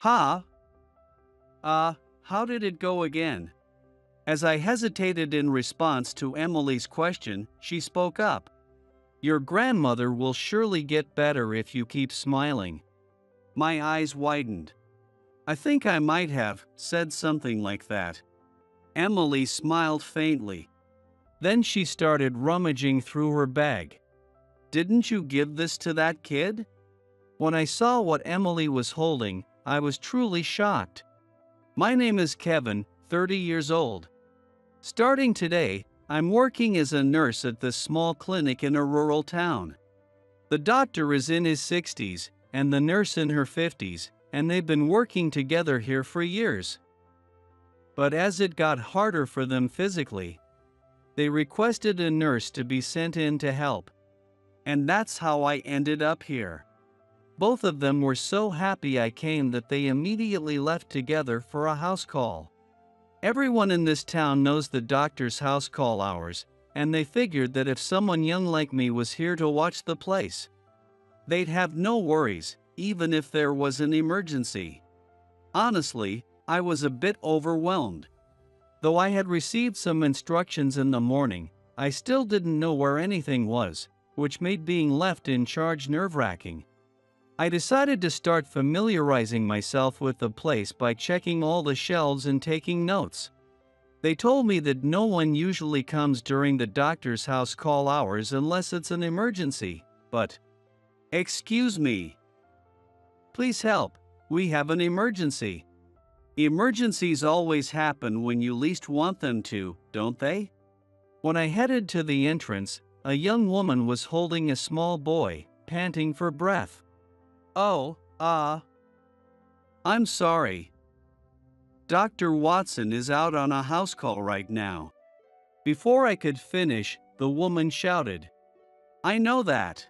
Ha? How did it go again? As I hesitated in response to Emily's question, she spoke up. Your grandmother will surely get better if you keep smiling. My eyes widened. I think I might have said something like that. Emily smiled faintly. Then she started rummaging through her bag. Didn't you give this to that kid? When I saw what Emily was holding, I was truly shocked. My name is Kevin, 30 years old. Starting today, I'm working as a nurse at this small clinic in a rural town. The doctor is in his 60s, and the nurse in her 50s, and they've been working together here for years. But as it got harder for them physically, they requested a nurse to be sent in to help. And that's how I ended up here. Both of them were so happy I came that they immediately left together for a house call. Everyone in this town knows the doctor's house call hours, and they figured that if someone young like me was here to watch the place, they'd have no worries, even if there was an emergency. Honestly, I was a bit overwhelmed. Though I had received some instructions in the morning, I still didn't know where anything was, which made being left in charge nerve-wracking. I decided to start familiarizing myself with the place by checking all the shelves and taking notes. They told me that no one usually comes during the doctor's house call hours unless it's an emergency, but... Excuse me. Please help, we have an emergency. Emergencies always happen when you least want them to, don't they? When I headed to the entrance, a young woman was holding a small boy, panting for breath. Oh, I'm sorry. Dr. Watson is out on a house call right now. Before I could finish, the woman shouted, I know that.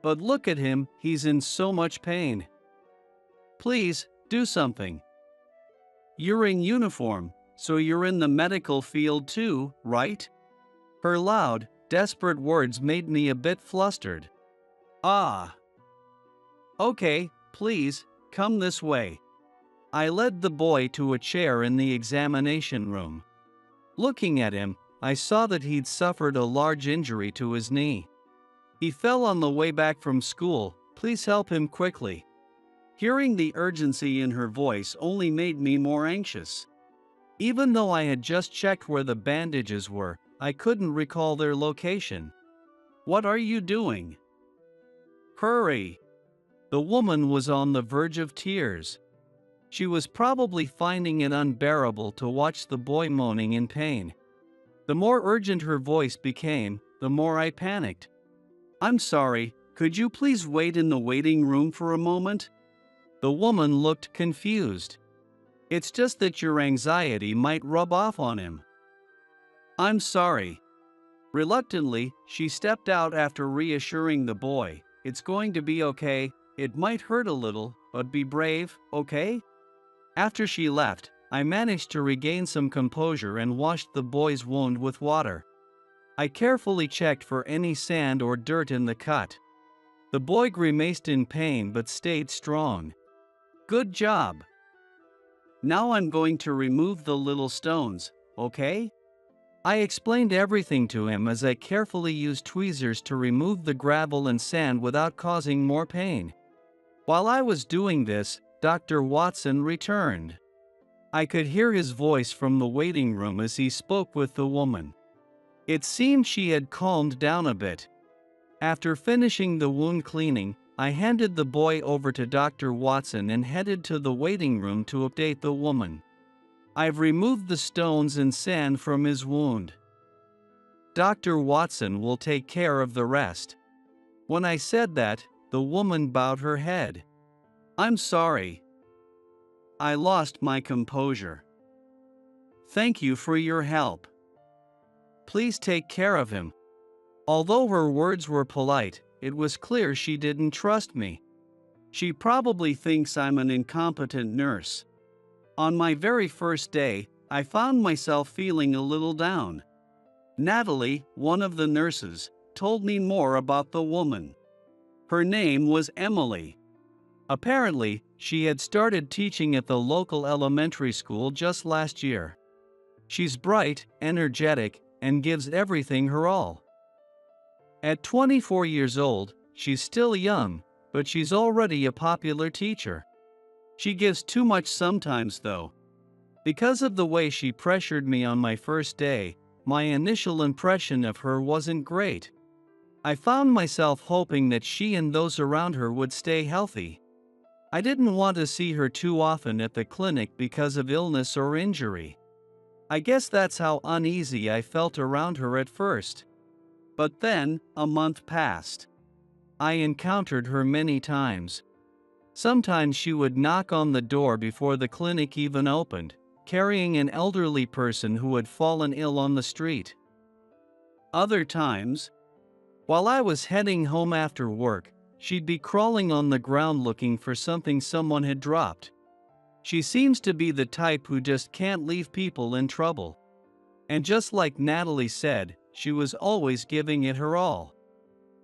But look at him, he's in so much pain. Please, do something. You're in uniform, so you're in the medical field too, right? Her loud, desperate words made me a bit flustered. Okay, please, come this way. I led the boy to a chair in the examination room. Looking at him, I saw that he'd suffered a large injury to his knee. He fell on the way back from school, please help him quickly. Hearing the urgency in her voice only made me more anxious. Even though I had just checked where the bandages were, I couldn't recall their location. What are you doing? Hurry! The woman was on the verge of tears. She was probably finding it unbearable to watch the boy moaning in pain. The more urgent her voice became, the more I panicked. I'm sorry, could you please wait in the waiting room for a moment? The woman looked confused. It's just that your anxiety might rub off on him. I'm sorry. Reluctantly, she stepped out after reassuring the boy, it's going to be okay, it might hurt a little, but be brave, okay? After she left, I managed to regain some composure and washed the boy's wound with water. I carefully checked for any sand or dirt in the cut. The boy grimaced in pain but stayed strong. Good job. Now I'm going to remove the little stones, okay? I explained everything to him as I carefully used tweezers to remove the gravel and sand without causing more pain. While I was doing this, Dr. Watson returned. I could hear his voice from the waiting room as he spoke with the woman. It seemed she had calmed down a bit. After finishing the wound cleaning, I handed the boy over to Dr. Watson and headed to the waiting room to update the woman. I've removed the stones and sand from his wound. Dr. Watson will take care of the rest. When I said that, the woman bowed her head. I'm sorry. I lost my composure. Thank you for your help. Please take care of him. Although her words were polite, it was clear she didn't trust me. She probably thinks I'm an incompetent nurse. On my very first day, I found myself feeling a little down. Natalie, one of the nurses, told me more about the woman. Her name was Emily. Apparently, she had started teaching at the local elementary school just last year. She's bright, energetic, and gives everything her all. At 24 years old, she's still young, but she's already a popular teacher. She gives too much sometimes, though. Because of the way she pressured me on my first day, my initial impression of her wasn't great. I found myself hoping that she and those around her would stay healthy. I didn't want to see her too often at the clinic because of illness or injury. I guess that's how uneasy I felt around her at first. But then, a month passed. I encountered her many times. Sometimes she would knock on the door before the clinic even opened, carrying an elderly person who had fallen ill on the street. Other times, while I was heading home after work, she'd be crawling on the ground looking for something someone had dropped. She seems to be the type who just can't leave people in trouble. And just like Natalie said, she was always giving it her all.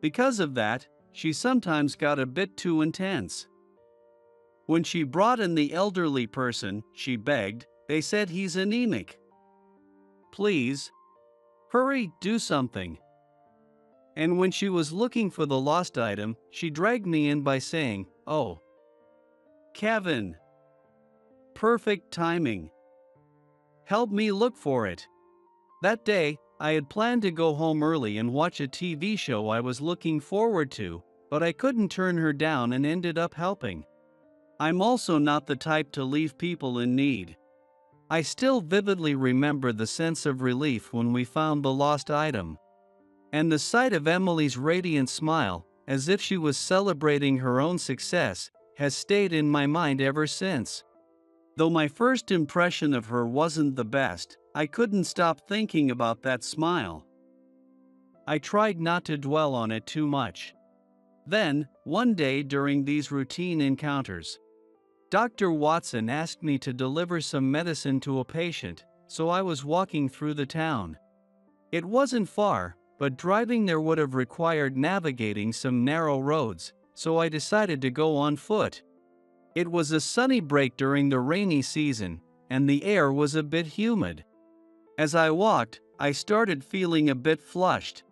Because of that, she sometimes got a bit too intense. When she brought in the elderly person, she begged. They said he's anemic. Please, hurry, do something. And when she was looking for the lost item, she dragged me in by saying, "Oh, Kevin. Perfect timing. Help me look for it." That day, I had planned to go home early and watch a TV show I was looking forward to, but I couldn't turn her down and ended up helping. I'm also not the type to leave people in need. I still vividly remember the sense of relief when we found the lost item. And the sight of Emily's radiant smile, as if she was celebrating her own success, has stayed in my mind ever since. Though my first impression of her wasn't the best, I couldn't stop thinking about that smile. I tried not to dwell on it too much. Then, one day during these routine encounters, Dr. Watson asked me to deliver some medicine to a patient, so I was walking through the town. It wasn't far, but driving there would have required navigating some narrow roads, so I decided to go on foot. It was a sunny break during the rainy season, and the air was a bit humid. As I walked, I started feeling a bit flushed.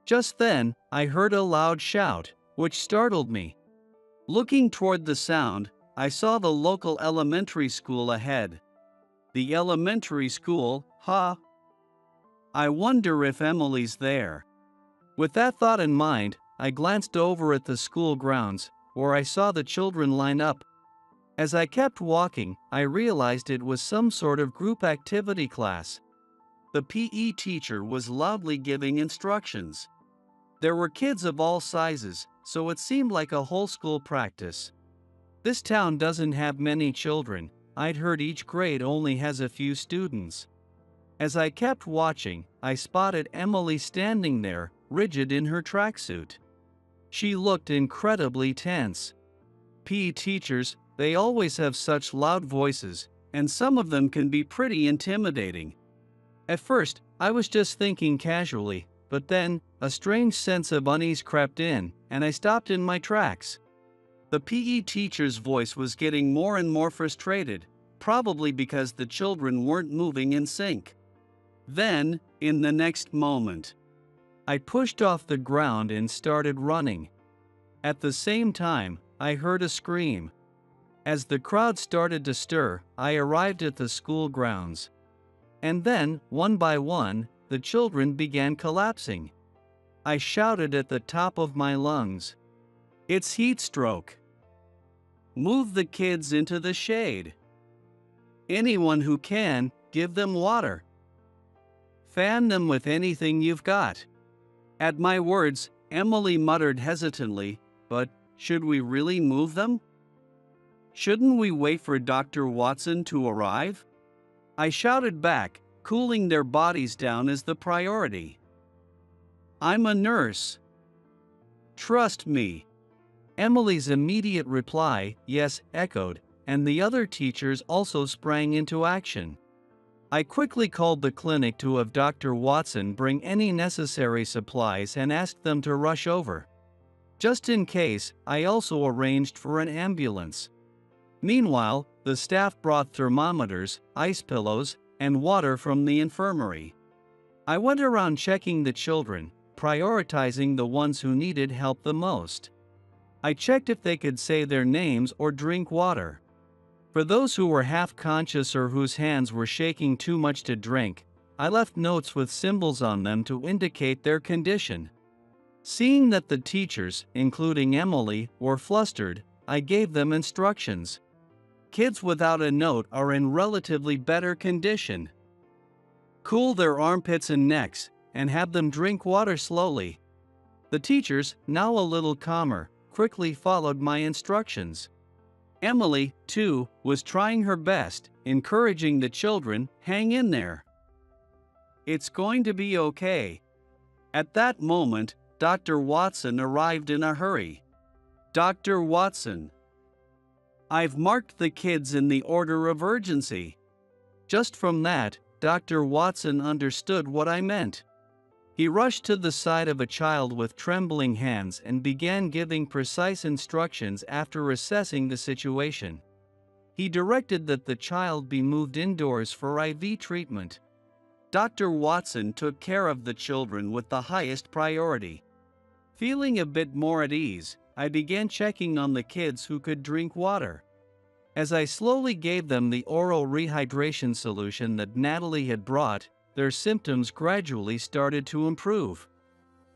Just then, I heard a loud shout, which startled me. Looking toward the sound, I saw the local elementary school ahead. The elementary school, huh? I wonder if Emily's there. With that thought in mind, I glanced over at the school grounds, where I saw the children line up. As I kept walking, I realized it was some sort of group activity class. The PE teacher was loudly giving instructions. There were kids of all sizes, so it seemed like a whole school practice. This town doesn't have many children. I'd heard each grade only has a few students. As I kept watching, I spotted Emily standing there, rigid in her tracksuit. She looked incredibly tense. PE teachers, they always have such loud voices, and some of them can be pretty intimidating. At first, I was just thinking casually, but then, a strange sense of unease crept in, and I stopped in my tracks. The PE teacher's voice was getting more and more frustrated, probably because the children weren't moving in sync. Then, in the next moment, I pushed off the ground and started running. At the same time, I heard a scream. As the crowd started to stir, I arrived at the school grounds. And then, one by one, the children began collapsing. I shouted at the top of my lungs, "It's heat stroke. Move the kids into the shade. Anyone who can, give them water. Fan them with anything you've got." At my words, Emily muttered hesitantly, "But should we really move them? Shouldn't we wait for Dr. Watson to arrive?" I shouted back, cooling their bodies down is the priority. "I'm a nurse. Trust me." Emily's immediate reply, "Yes," echoed, and the other teachers also sprang into action. I quickly called the clinic to have Dr. Watson bring any necessary supplies and asked them to rush over. Just in case, I also arranged for an ambulance. Meanwhile, the staff brought thermometers, ice pillows, and water from the infirmary. I went around checking the children, prioritizing the ones who needed help the most. I checked if they could say their names or drink water. For those who were half-conscious or whose hands were shaking too much to drink, I left notes with symbols on them to indicate their condition. Seeing that the teachers, including Emily, were flustered, I gave them instructions. Kids without a note are in relatively better condition. Cool their armpits and necks, and have them drink water slowly. The teachers, now a little calmer, quickly followed my instructions. Emily, too, was trying her best, encouraging the children, "Hang in there. It's going to be okay." At that moment, Dr. Watson arrived in a hurry. "Dr. Watson, I've marked the kids in the order of urgency." Just from that, Dr. Watson understood what I meant. He rushed to the side of a child with trembling hands and began giving precise instructions after assessing the situation. He directed that the child be moved indoors for IV treatment. Dr. Watson took care of the children with the highest priority. Feeling a bit more at ease, I began checking on the kids who could drink water. As I slowly gave them the oral rehydration solution that Natalie had brought, their symptoms gradually started to improve.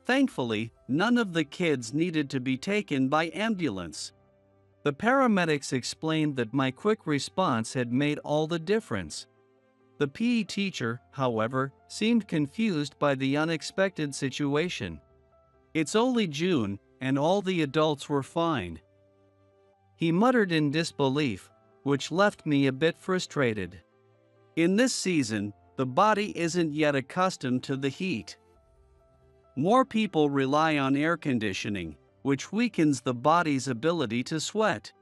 Thankfully, none of the kids needed to be taken by ambulance. The paramedics explained that my quick response had made all the difference. The PE teacher, however, seemed confused by the unexpected situation. "It's only June, and all the adults were fine," he muttered in disbelief, which left me a bit frustrated. In this season, the body isn't yet accustomed to the heat. More people rely on air conditioning, which weakens the body's ability to sweat.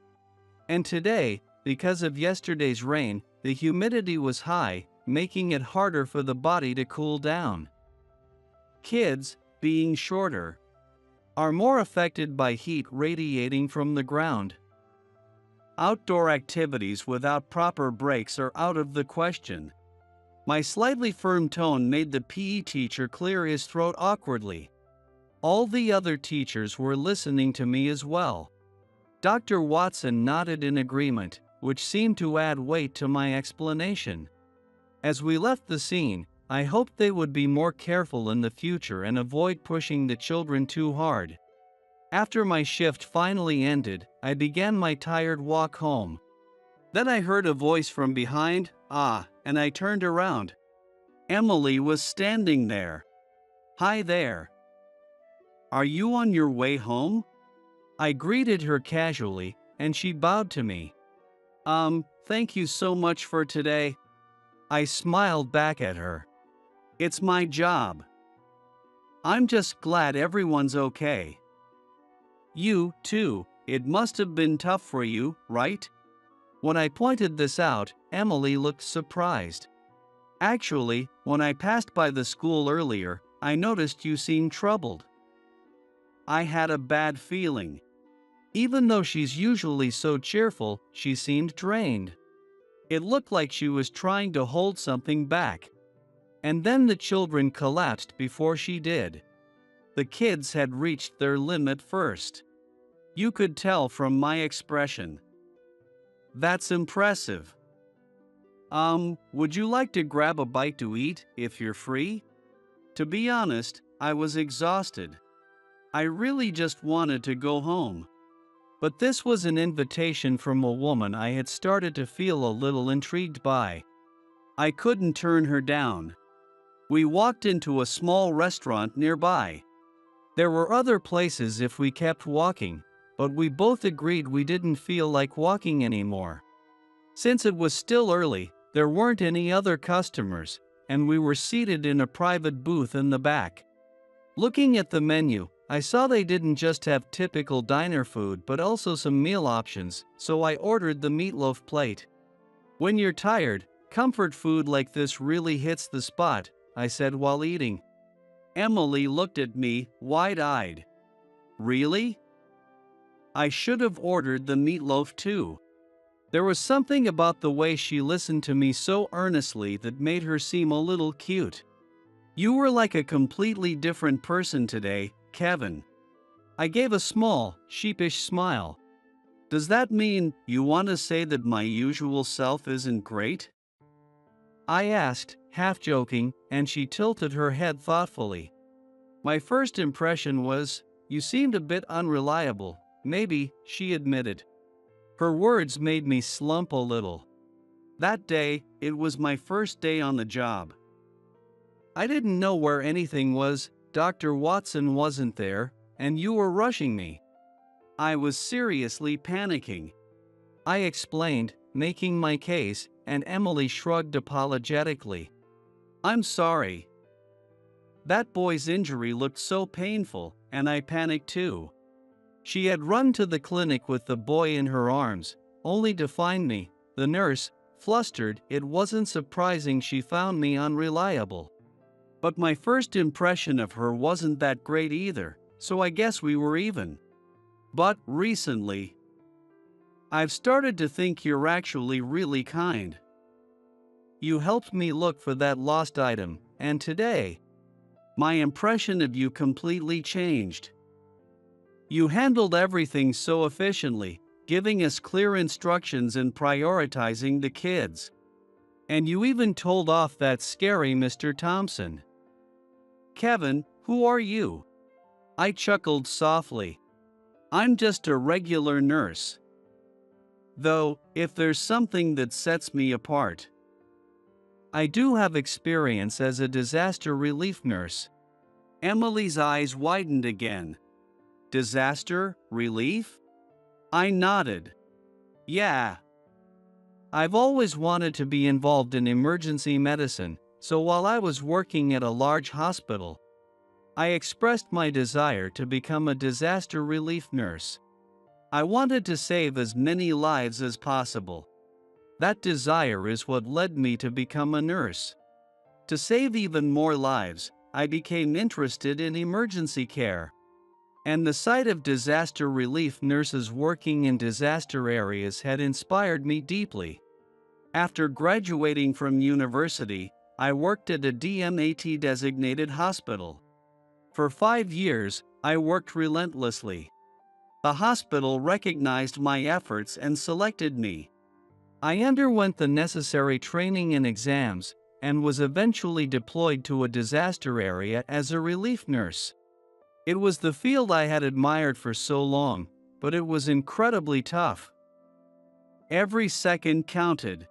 And today, because of yesterday's rain, the humidity was high, making it harder for the body to cool down. Kids, being shorter, are more affected by heat radiating from the ground. Outdoor activities without proper breaks are out of the question. My slightly firm tone made the PE teacher clear his throat awkwardly. All the other teachers were listening to me as well. Dr. Watson nodded in agreement, which seemed to add weight to my explanation. As we left the scene, I hoped they would be more careful in the future and avoid pushing the children too hard. After my shift finally ended, I began my tired walk home. Then I heard a voice from behind, and I turned around. Emily was standing there. "Hi there. Are you on your way home?" I greeted her casually, and she bowed to me. Thank you so much for today." I smiled back at her. "It's my job. I'm just glad everyone's okay." "You, too, it must have been tough for you, right?" When I pointed this out, Emily looked surprised. "Actually, when I passed by the school earlier, I noticed you seemed troubled." I had a bad feeling. Even though she's usually so cheerful, she seemed drained. It looked like she was trying to hold something back. And then the children collapsed before she did. The kids had reached their limit first. You could tell from my expression. "That's impressive. Would you like to grab a bite to eat, if you're free?" To be honest, I was exhausted. I really just wanted to go home. But this was an invitation from a woman I had started to feel a little intrigued by. I couldn't turn her down. We walked into a small restaurant nearby. There were other places if we kept walking, but we both agreed we didn't feel like walking anymore. Since it was still early, there weren't any other customers, and we were seated in a private booth in the back. Looking at the menu, I saw they didn't just have typical diner food but also some meal options, so I ordered the meatloaf plate. "When you're tired, comfort food like this really hits the spot," I said while eating. Emily looked at me, wide-eyed. "Really? I should have ordered the meatloaf too. There was something about the way she listened to me so earnestly that made her seem a little cute. You were like a completely different person today, Kevin. I gave a small, sheepish smile. Does that mean you want to say that my usual self isn't great? I asked, half joking, and she tilted her head thoughtfully. My first impression was, you seemed a bit unreliable, maybe, she admitted. Her words made me slump a little. That day, it was my first day on the job. I didn't know where anything was, Dr. Watson wasn't there, and you were rushing me. I was seriously panicking. I explained, making my case, and Emily shrugged apologetically. I'm sorry. That boy's injury looked so painful, and I panicked too. She had run to the clinic with the boy in her arms, only to find me, the nurse, flustered. It wasn't surprising she found me unreliable. But my first impression of her wasn't that great either, so I guess we were even. But recently, I've started to think you're actually really kind. You helped me look for that lost item, and today, my impression of you completely changed. You handled everything so efficiently, giving us clear instructions and prioritizing the kids. And you even told off that scary Mr. Thompson. Kevin, who are you? I chuckled softly. I'm just a regular nurse. Though, if there's something that sets me apart, I do have experience as a disaster relief nurse. Emily's eyes widened again. Disaster relief? I nodded. Yeah. I've always wanted to be involved in emergency medicine, so while I was working at a large hospital, I expressed my desire to become a disaster relief nurse. I wanted to save as many lives as possible. That desire is what led me to become a nurse. To save even more lives, I became interested in emergency care. And the sight of disaster relief nurses working in disaster areas had inspired me deeply. After graduating from university, I worked at a DMAT-designated hospital. For 5 years, I worked relentlessly. The hospital recognized my efforts and selected me. I underwent the necessary training and exams, and was eventually deployed to a disaster area as a relief nurse. It was the field I had admired for so long, but it was incredibly tough. Every second counted,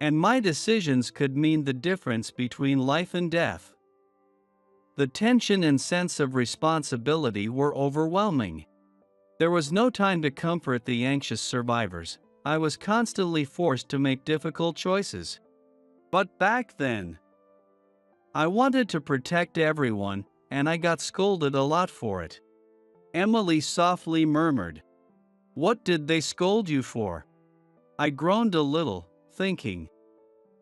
and my decisions could mean the difference between life and death. The tension and sense of responsibility were overwhelming. There was no time to comfort the anxious survivors. I was constantly forced to make difficult choices. But back then, I wanted to protect everyone, and I got scolded a lot for it. Emily softly murmured, "What did they scold you for?" I groaned a little, thinking,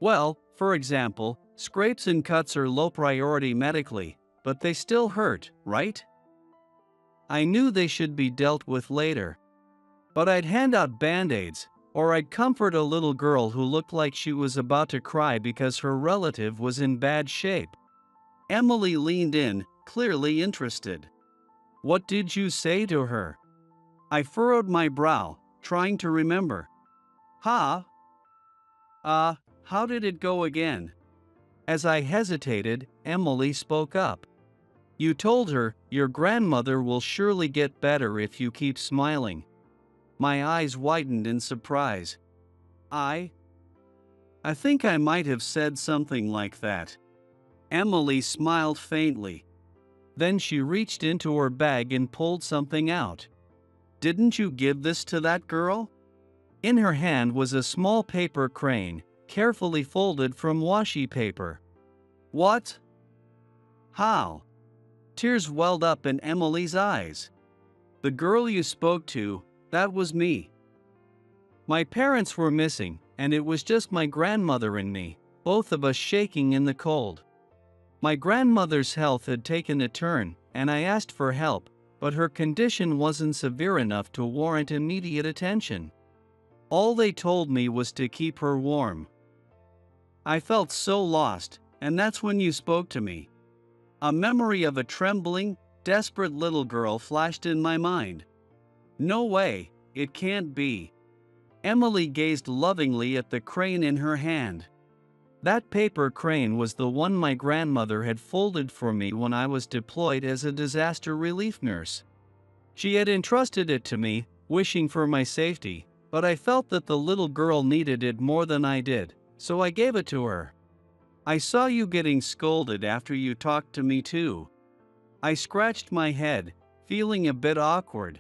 well, for example, scrapes and cuts are low priority medically, but they still hurt, right? I knew they should be dealt with later. But I'd hand out band-aids, or I'd comfort a little girl who looked like she was about to cry because her relative was in bad shape. Emily leaned in, clearly interested. What did you say to her? I furrowed my brow, trying to remember. How did it go again? As I hesitated, Emily spoke up. You told her, your grandmother will surely get better if you keep smiling. My eyes widened in surprise. I think I might have said something like that. Emily smiled faintly. Then she reached into her bag and pulled something out. Didn't you give this to that girl? In her hand was a small paper crane, carefully folded from washi paper. What? How? Tears welled up in Emily's eyes. The girl you spoke to, that was me. My parents were missing, and it was just my grandmother and me, both of us shaking in the cold. My grandmother's health had taken a turn, and I asked for help, but her condition wasn't severe enough to warrant immediate attention. All they told me was to keep her warm. I felt so lost, and that's when you spoke to me. A memory of a trembling, desperate little girl flashed in my mind. No way, it can't be. Emily gazed lovingly at the crane in her hand. That paper crane was the one my grandmother had folded for me when I was deployed as a disaster relief nurse. She had entrusted it to me, wishing for my safety, but I felt that the little girl needed it more than I did, so I gave it to her. I saw you getting scolded after you talked to me too. I scratched my head, feeling a bit awkward.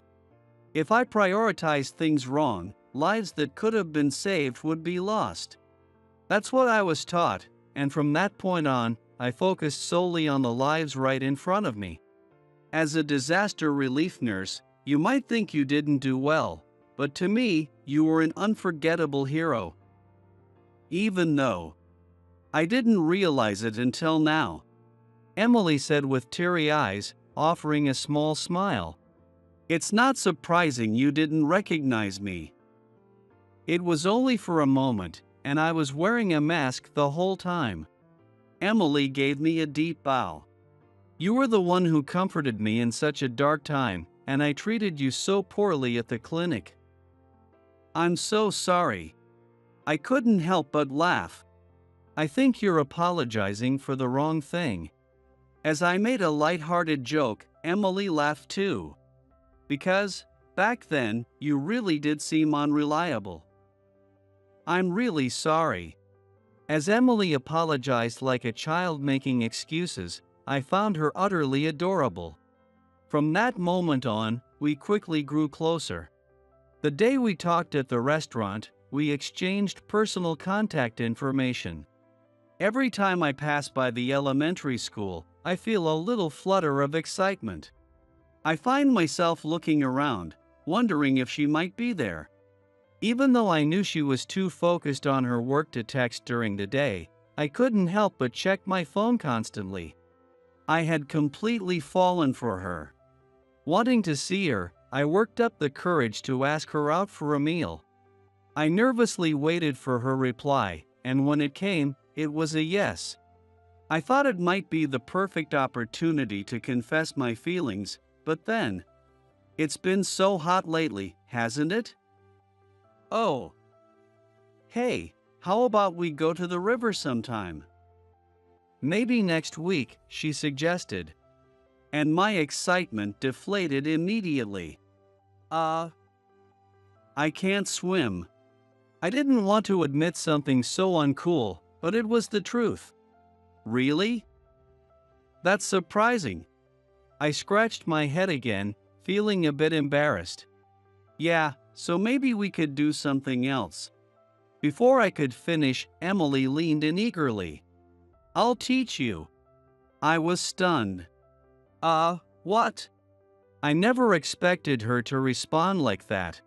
If I prioritized things wrong, lives that could have been saved would be lost. That's what I was taught, and from that point on, I focused solely on the lives right in front of me. As a disaster relief nurse, you might think you didn't do well, but to me, you were an unforgettable hero. Even though I didn't realize it until now, Emily said with teary eyes, offering a small smile. It's not surprising you didn't recognize me. It was only for a moment, and I was wearing a mask the whole time. Emily gave me a deep bow. You were the one who comforted me in such a dark time, and I treated you so poorly at the clinic. I'm so sorry. I couldn't help but laugh. I think you're apologizing for the wrong thing. As I made a light-hearted joke, Emily laughed too. Because, back then, you really did seem unreliable. I'm really sorry. As Emily apologized like a child making excuses, I found her utterly adorable. From that moment on, we quickly grew closer. The day we talked at the restaurant, we exchanged personal contact information. Every time I pass by the elementary school, I feel a little flutter of excitement. I find myself looking around, wondering if she might be there. Even though I knew she was too focused on her work to text during the day, I couldn't help but check my phone constantly. I had completely fallen for her. Wanting to see her, I worked up the courage to ask her out for a meal. I nervously waited for her reply, and when it came, it was a yes. I thought it might be the perfect opportunity to confess my feelings, but then, it's been so hot lately, hasn't it? Oh. Hey, how about we go to the river sometime? Maybe next week, she suggested. And my excitement deflated immediately. I can't swim. I didn't want to admit something so uncool, but it was the truth. Really? That's surprising. I scratched my head again, feeling a bit embarrassed. Yeah, so maybe we could do something else. Before I could finish, Emily leaned in eagerly. I'll teach you. I was stunned. What? I never expected her to respond like that.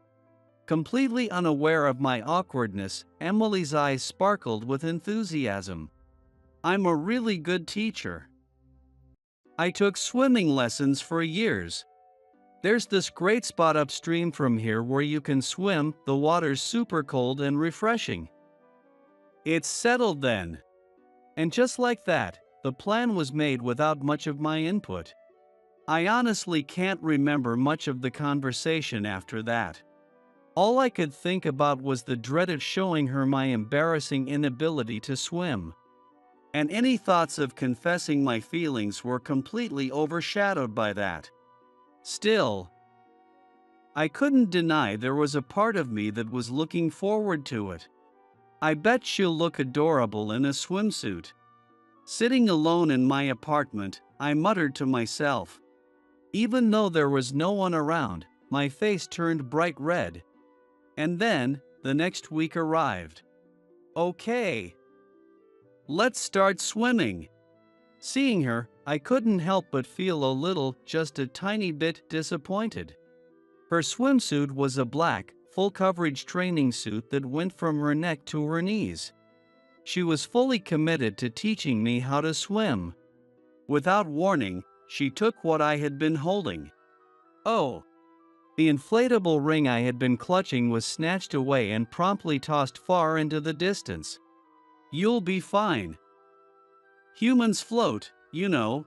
Completely unaware of my awkwardness, Emily's eyes sparkled with enthusiasm. I'm a really good teacher. I took swimming lessons for years. There's this great spot upstream from here where you can swim, the water's super cold and refreshing. It's settled then. And just like that, the plan was made without much of my input. I honestly can't remember much of the conversation after that. All I could think about was the dread of showing her my embarrassing inability to swim. And any thoughts of confessing my feelings were completely overshadowed by that. Still, I couldn't deny there was a part of me that was looking forward to it. I bet she'll look adorable in a swimsuit. Sitting alone in my apartment, I muttered to myself. Even though there was no one around, my face turned bright red. And then, the next week arrived. Okay. Let's start swimming. Seeing her, I couldn't help but feel a little, just a tiny bit, disappointed. Her swimsuit was a black, full-coverage training suit that went from her neck to her knees. She was fully committed to teaching me how to swim. Without warning, she took what I had been holding. Oh! The inflatable ring I had been clutching was snatched away and promptly tossed far into the distance. You'll be fine. Humans float, you know.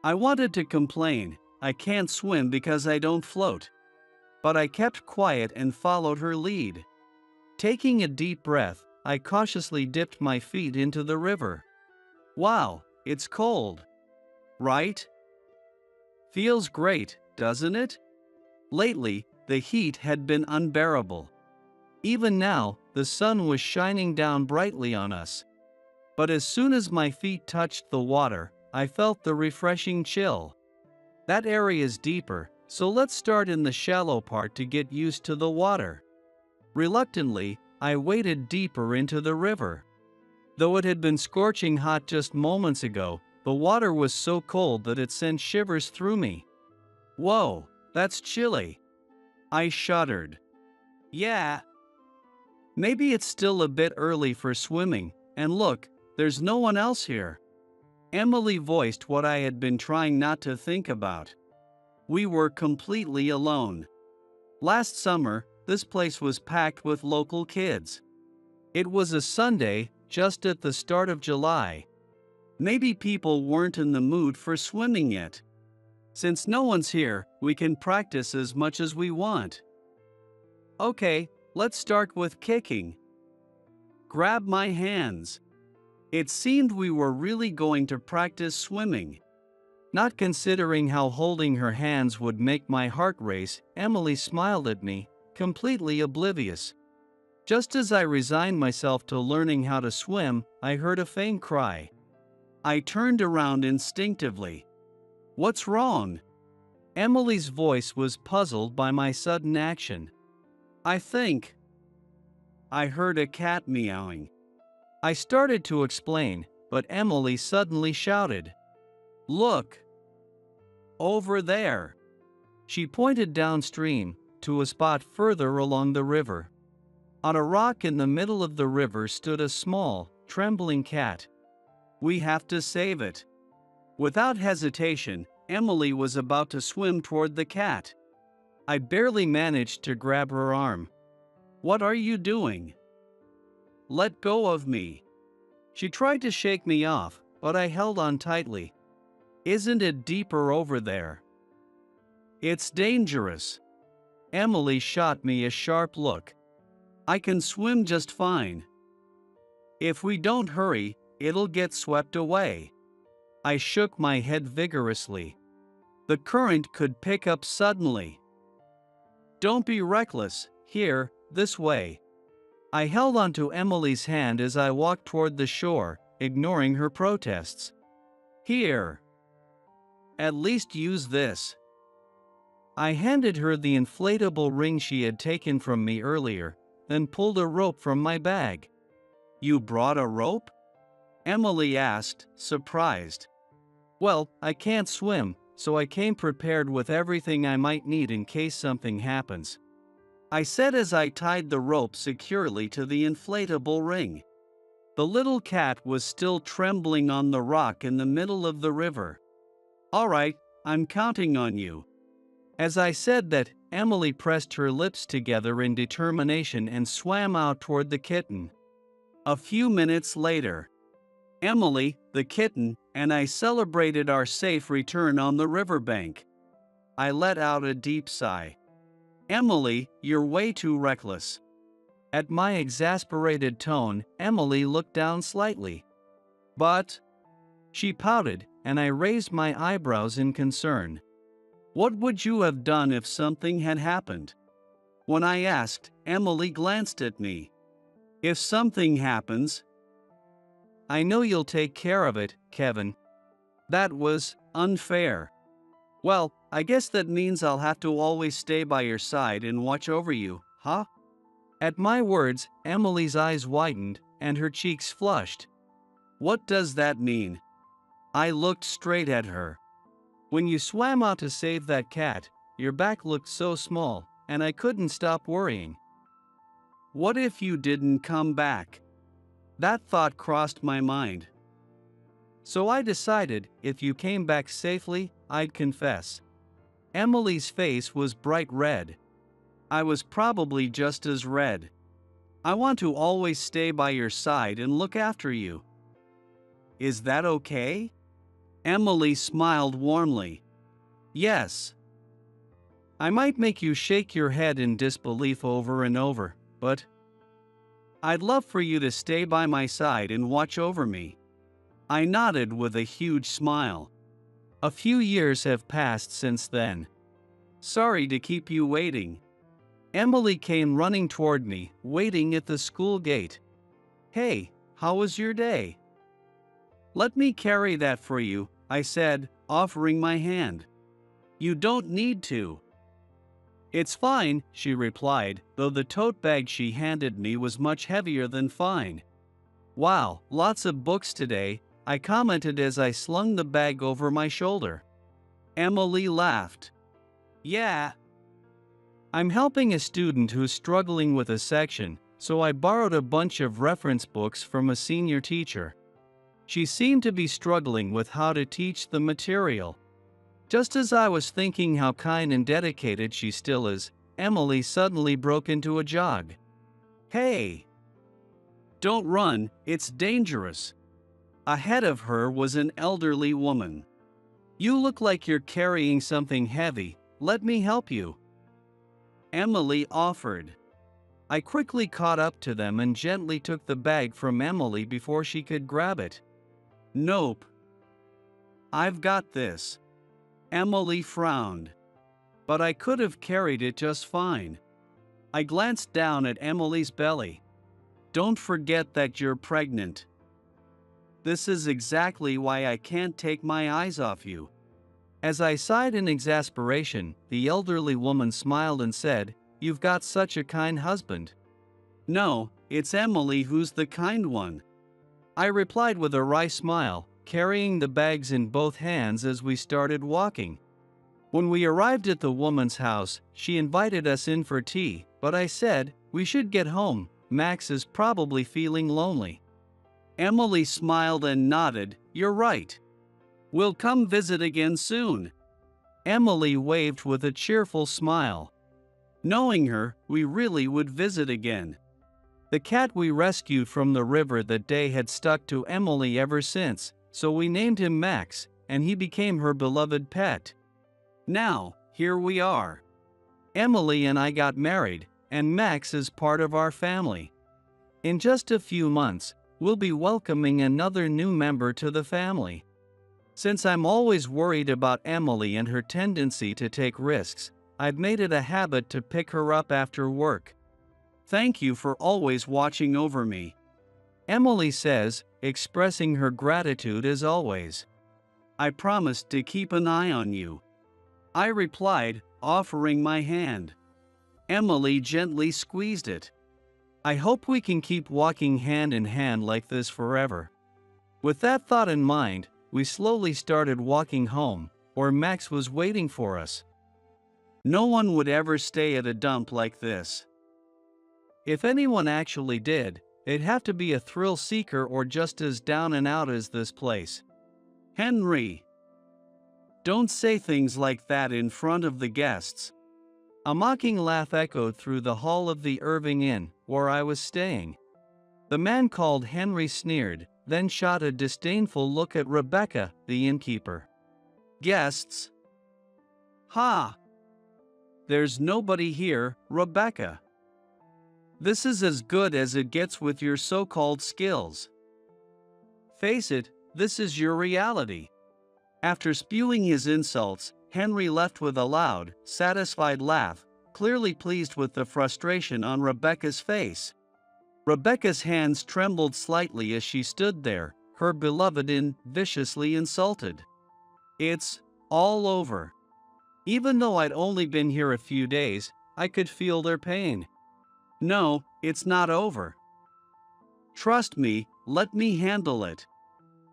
I wanted to complain, I can't swim because I don't float. But I kept quiet and followed her lead. Taking a deep breath, I cautiously dipped my feet into the river. Wow, it's cold. Right? Feels great, doesn't it? Lately, the heat had been unbearable. Even now, the sun was shining down brightly on us. But as soon as my feet touched the water, I felt the refreshing chill. That area's deeper, so let's start in the shallow part to get used to the water. Reluctantly, I waded deeper into the river. Though it had been scorching hot just moments ago, the water was so cold that it sent shivers through me. Whoa, that's chilly. I shuddered. Yeah. Maybe it's still a bit early for swimming, and look, there's no one else here. Emily voiced what I had been trying not to think about. We were completely alone. Last summer, this place was packed with local kids. It was a Sunday, just at the start of July. Maybe people weren't in the mood for swimming yet. Since no one's here, we can practice as much as we want. Okay, let's start with kicking. Grab my hands. It seemed we were really going to practice swimming. Not considering how holding her hands would make my heart race, Emily smiled at me, completely oblivious. Just as I resigned myself to learning how to swim, I heard a faint cry. I turned around instinctively. What's wrong? Emily's voice was puzzled by my sudden action. I heard a cat meowing. I started to explain, but Emily suddenly shouted, "Look! Over there!" She pointed downstream, to a spot further along the river. On a rock in the middle of the river stood a small, trembling cat. We have to save it. Without hesitation, Emily was about to swim toward the cat. I barely managed to grab her arm. What are you doing? Let go of me. She tried to shake me off, but I held on tightly. Isn't it deeper over there? It's dangerous. Emily shot me a sharp look. I can swim just fine. If we don't hurry, it'll get swept away. I shook my head vigorously. The current could pick up suddenly. Don't be reckless, here, this way. I held onto Emily's hand as I walked toward the shore, ignoring her protests. Here. At least use this. I handed her the inflatable ring she had taken from me earlier, then pulled a rope from my bag. You brought a rope? Emily asked, surprised. Well, I can't swim, so I came prepared with everything I might need in case something happens. I said as I tied the rope securely to the inflatable ring. The little cat was still trembling on the rock in the middle of the river. All right, I'm counting on you. As I said that, Emily pressed her lips together in determination and swam out toward the kitten. A few minutes later, Emily, the kitten, and I celebrated our safe return on the riverbank. I let out a deep sigh. Emily, you're way too reckless. At my exasperated tone, Emily looked down slightly. But, she pouted, and I raised my eyebrows in concern. What would you have done if something had happened? When I asked, Emily glanced at me. If something happens, I know you'll take care of it, Kevin. That was unfair. Well, I guess that means I'll have to always stay by your side and watch over you, huh? At my words, Emily's eyes widened and her cheeks flushed. What does that mean? I looked straight at her. When you swam out to save that cat, your back looked so small, and I couldn't stop worrying. What if you didn't come back? That thought crossed my mind. So I decided, if you came back safely, I'd confess. Emily's face was bright red. I was probably just as red. I want to always stay by your side and look after you. Is that okay? Emily smiled warmly. Yes. I might make you shake your head in disbelief over and over, but I'd love for you to stay by my side and watch over me. I nodded with a huge smile. A few years have passed since then. Sorry to keep you waiting. Emily came running toward me, waiting at the school gate. Hey, how was your day? Let me carry that for you, I said, offering my hand. You don't need to. It's fine, she replied, though the tote bag she handed me was much heavier than fine. Wow, lots of books today, I commented as I slung the bag over my shoulder. Emily laughed. Yeah. I'm helping a student who's struggling with a section, so I borrowed a bunch of reference books from a senior teacher. She seemed to be struggling with how to teach the material. Just as I was thinking how kind and dedicated she still is, Emily suddenly broke into a jog. Hey! Don't run, it's dangerous. Ahead of her was an elderly woman. You look like you're carrying something heavy, let me help you. Emily offered. I quickly caught up to them and gently took the bag from Emily before she could grab it. Nope. I've got this. Emily frowned. But I could have carried it just fine. I glanced down at Emily's belly. Don't forget that you're pregnant. This is exactly why I can't take my eyes off you. As I sighed in exasperation, the elderly woman smiled and said, You've got such a kind husband. No, it's Emily who's the kind one. I replied with a wry smile, carrying the bags in both hands as we started walking. When we arrived at the woman's house, she invited us in for tea, but I said, we should get home, Max is probably feeling lonely. Emily smiled and nodded, You're right. We'll come visit again soon. Emily waved with a cheerful smile. Knowing her, we really would visit again. The cat we rescued from the river that day had stuck to Emily ever since, so we named him Max, and he became her beloved pet. Now, here we are. Emily and I got married, and Max is part of our family. In just a few months, we'll be welcoming another new member to the family. Since I'm always worried about Emily and her tendency to take risks, I've made it a habit to pick her up after work. Thank you for always watching over me. Emily says, expressing her gratitude as always. I promised to keep an eye on you. I replied, offering my hand. Emily gently squeezed it. I hope we can keep walking hand in hand like this forever. With that thought in mind, we slowly started walking home, where Max was waiting for us. No one would ever stay at a dump like this. If anyone actually did, it'd have to be a thrill seeker or just as down and out as this place. Henry. Don't say things like that in front of the guests. A mocking laugh echoed through the hall of the Irving Inn, where I was staying. The man called Henry sneered, then shot a disdainful look at Rebecca, the innkeeper. Guests? Ha! There's nobody here, Rebecca. This is as good as it gets with your so-called skills. Face it, this is your reality. After spewing his insults, Henry left with a loud, satisfied laugh, clearly pleased with the frustration on Rebecca's face. Rebecca's hands trembled slightly as she stood there, her beloved viciously insulted. It's all over. Even though I'd only been here a few days, I could feel their pain. No, it's not over. Trust me, let me handle it.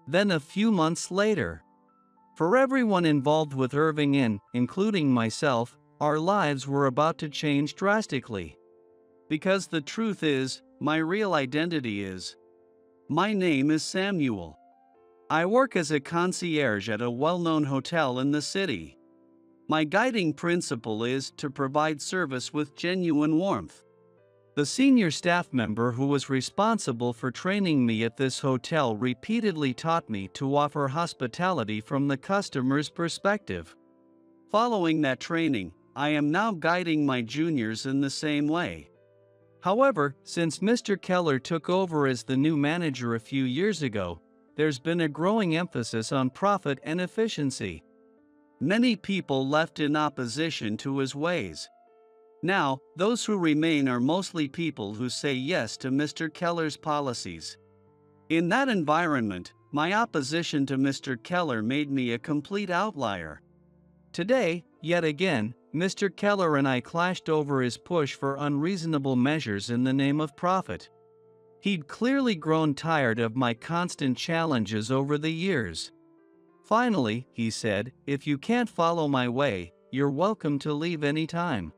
Then a few months later. For everyone involved with Irving Inn, including myself, our lives were about to change drastically. Because the truth is, my real identity is. My name is Samuel. I work as a concierge at a well-known hotel in the city. My guiding principle is to provide service with genuine warmth. The senior staff member who was responsible for training me at this hotel repeatedly taught me to offer hospitality from the customer's perspective. Following that training, I am now guiding my juniors in the same way. However, since Mr. Keller took over as the new manager a few years ago, there's been a growing emphasis on profit and efficiency. Many people left in opposition to his ways. Now, those who remain are mostly people who say yes to Mr. Keller's policies. In that environment, my opposition to Mr. Keller made me a complete outlier. Today, yet again, Mr. Keller and I clashed over his push for unreasonable measures in the name of profit. He'd clearly grown tired of my constant challenges over the years. Finally, he said, "If you can't follow my way, you're welcome to leave any time."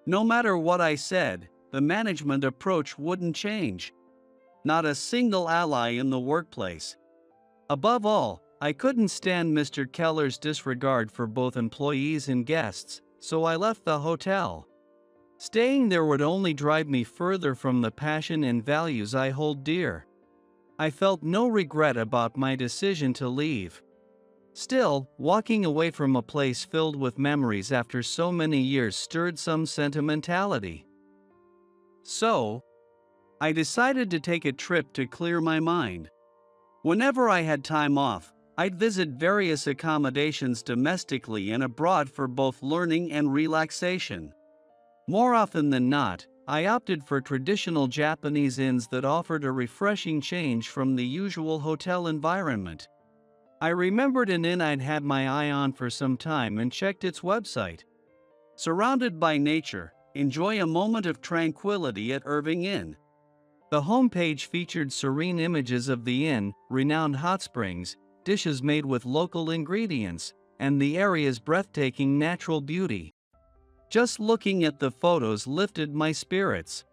No matter what I said, the management approach wouldn't change. Not a single ally in the workplace. Above all, I couldn't stand Mr. Keller's disregard for both employees and guests, so I left the hotel. Staying there would only drive me further from the passion and values I hold dear. I felt no regret about my decision to leave. Still, walking away from a place filled with memories after so many years stirred some sentimentality. So, I decided to take a trip to clear my mind. Whenever I had time off, I'd visit various accommodations domestically and abroad for both learning and relaxation. More often than not, I opted for traditional Japanese inns that offered a refreshing change from the usual hotel environment. I remembered an inn I'd had my eye on for some time and checked its website. Surrounded by nature, enjoy a moment of tranquility at Irving Inn. The homepage featured serene images of the inn, renowned hot springs, dishes made with local ingredients, and the area's breathtaking natural beauty. Just looking at the photos lifted my spirits.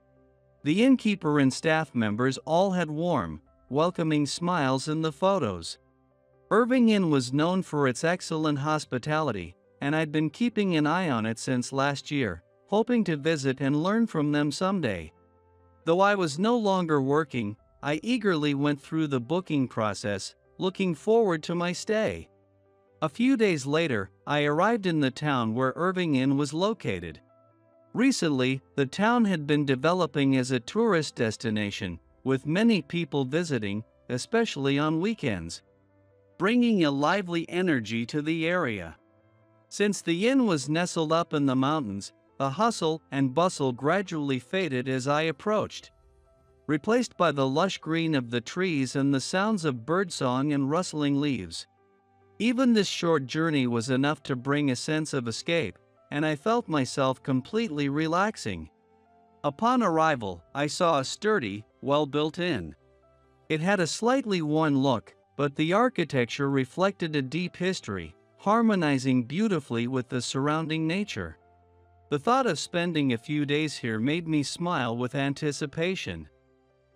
The innkeeper and staff members all had warm, welcoming smiles in the photos. Irving Inn was known for its excellent hospitality, and I'd been keeping an eye on it since last year, hoping to visit and learn from them someday. Though I was no longer working, I eagerly went through the booking process, looking forward to my stay. A few days later, I arrived in the town where Irving Inn was located. Recently, the town had been developing as a tourist destination, with many people visiting, especially on weekends, bringing a lively energy to the area. Since the inn was nestled up in the mountains, the hustle and bustle gradually faded as I approached, replaced by the lush green of the trees and the sounds of birdsong and rustling leaves. Even this short journey was enough to bring a sense of escape, and I felt myself completely relaxing. Upon arrival, I saw a sturdy, well-built inn. It had a slightly worn look, but the architecture reflected a deep history, harmonizing beautifully with the surrounding nature. The thought of spending a few days here made me smile with anticipation.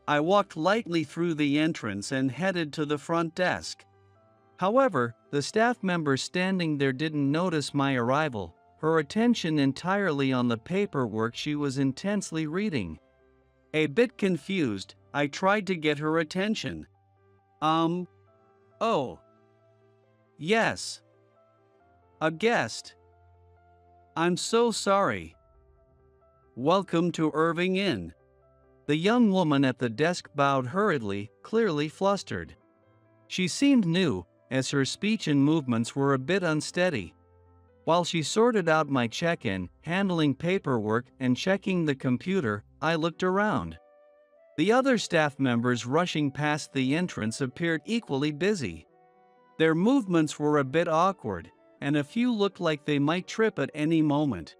I walked lightly through the entrance and headed to the front desk. However, the staff member standing there didn't notice my arrival, her attention entirely on the paperwork she was intensely reading. A bit confused, I tried to get her attention. Oh. Yes. A guest. I'm so sorry. Welcome to Irving Inn. The young woman at the desk bowed hurriedly, clearly flustered. She seemed new, as her speech and movements were a bit unsteady. While she sorted out my check-in, handling paperwork and checking the computer, I looked around. The other staff members rushing past the entrance appeared equally busy. Their movements were a bit awkward, and a few looked like they might trip at any moment.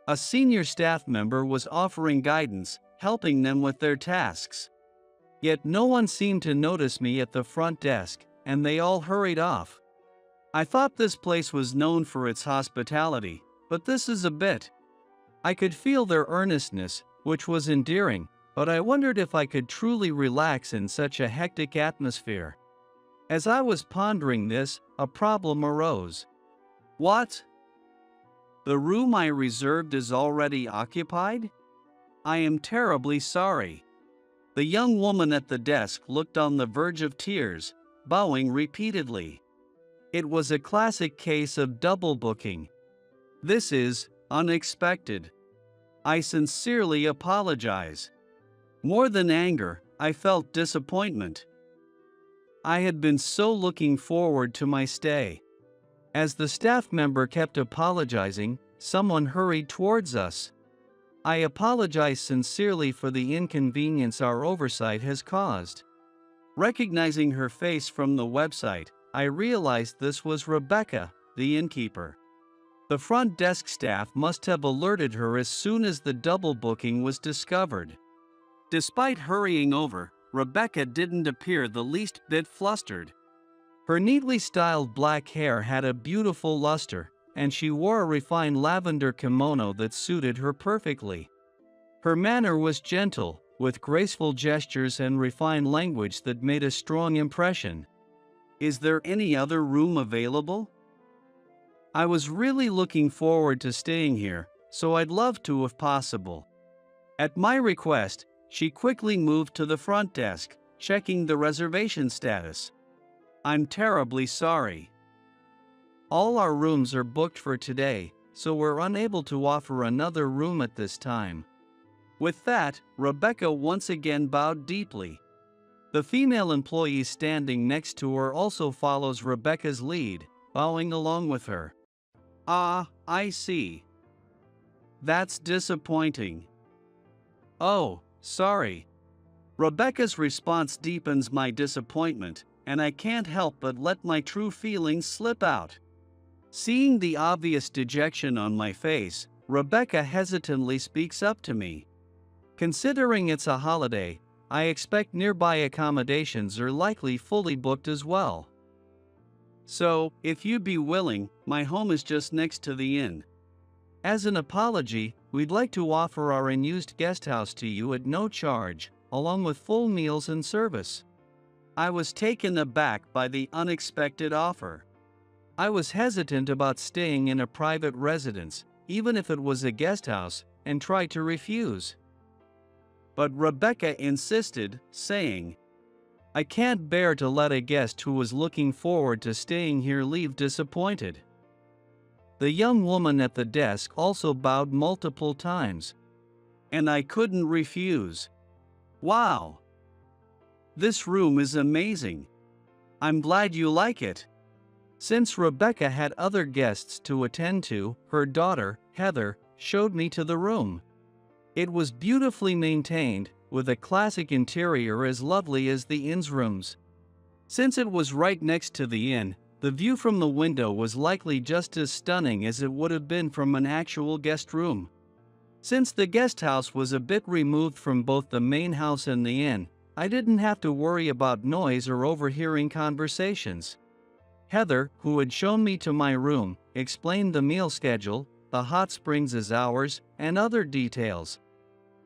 A senior staff member was offering guidance, helping them with their tasks. Yet no one seemed to notice me at the front desk, and they all hurried off. I thought this place was known for its hospitality, but this is a bit. I could feel their earnestness, which was endearing, but I wondered if I could truly relax in such a hectic atmosphere. As I was pondering this, a problem arose. What? The room I reserved is already occupied? I am terribly sorry. The young woman at the desk looked on the verge of tears, bowing repeatedly. It was a classic case of double booking. This is unexpected. I sincerely apologize. More than anger, I felt disappointment. I had been so looking forward to my stay. As the staff member kept apologizing, someone hurried towards us. I apologize sincerely for the inconvenience our oversight has caused. Recognizing her face from the website, I realized this was Rebecca, the innkeeper. The front desk staff must have alerted her as soon as the double booking was discovered. Despite hurrying over, Rebecca didn't appear the least bit flustered. Her neatly styled black hair had a beautiful luster, and she wore a refined lavender kimono that suited her perfectly. Her manner was gentle, with graceful gestures and refined language that made a strong impression. Is there any other room available? I was really looking forward to staying here, so I'd love to if possible. At my request, she quickly moved to the front desk, checking the reservation status. I'm terribly sorry. All our rooms are booked for today, so we're unable to offer another room at this time. With that, Rebecca once again bowed deeply. The female employee standing next to her also follows Rebecca's lead, bowing along with her. Ah, I see. That's disappointing. Oh, sorry. Rebecca's response deepens my disappointment, and I can't help but let my true feelings slip out. Seeing the obvious dejection on my face, Rebecca hesitantly speaks up to me. Considering it's a holiday, I expect nearby accommodations are likely fully booked as well. So, if you'd be willing, my home is just next to the inn. As an apology, we'd like to offer our unused guesthouse to you at no charge, along with full meals and service. I was taken aback by the unexpected offer. I was hesitant about staying in a private residence, even if it was a guesthouse, and tried to refuse. But Rebecca insisted, saying, I can't bear to let a guest who was looking forward to staying here leave disappointed. The young woman at the desk also bowed multiple times. And I couldn't refuse. Wow! This room is amazing. I'm glad you like it. Since Rebecca had other guests to attend to, her daughter, Heather, showed me to the room. It was beautifully maintained, with a classic interior as lovely as the inn's rooms. Since it was right next to the inn, the view from the window was likely just as stunning as it would have been from an actual guest room. Since the guest house was a bit removed from both the main house and the inn, I didn't have to worry about noise or overhearing conversations. Heather, who had shown me to my room, explained the meal schedule, the hot springs' hours, and other details.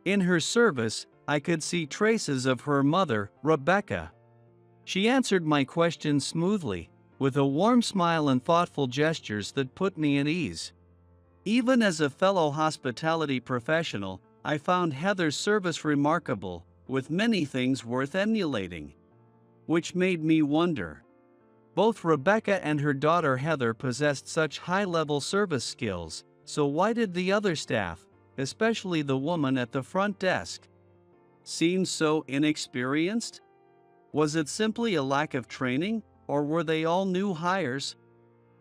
In her service, I could see traces of her mother, Rebecca. She answered my questions smoothly, with a warm smile and thoughtful gestures that put me at ease. Even as a fellow hospitality professional, I found Heather's service remarkable, with many things worth emulating. Which made me wonder. Both Rebecca and her daughter Heather possessed such high-level service skills, so why did the other staff, especially the woman at the front desk, seem so inexperienced? Was it simply a lack of training, or were they all new hires?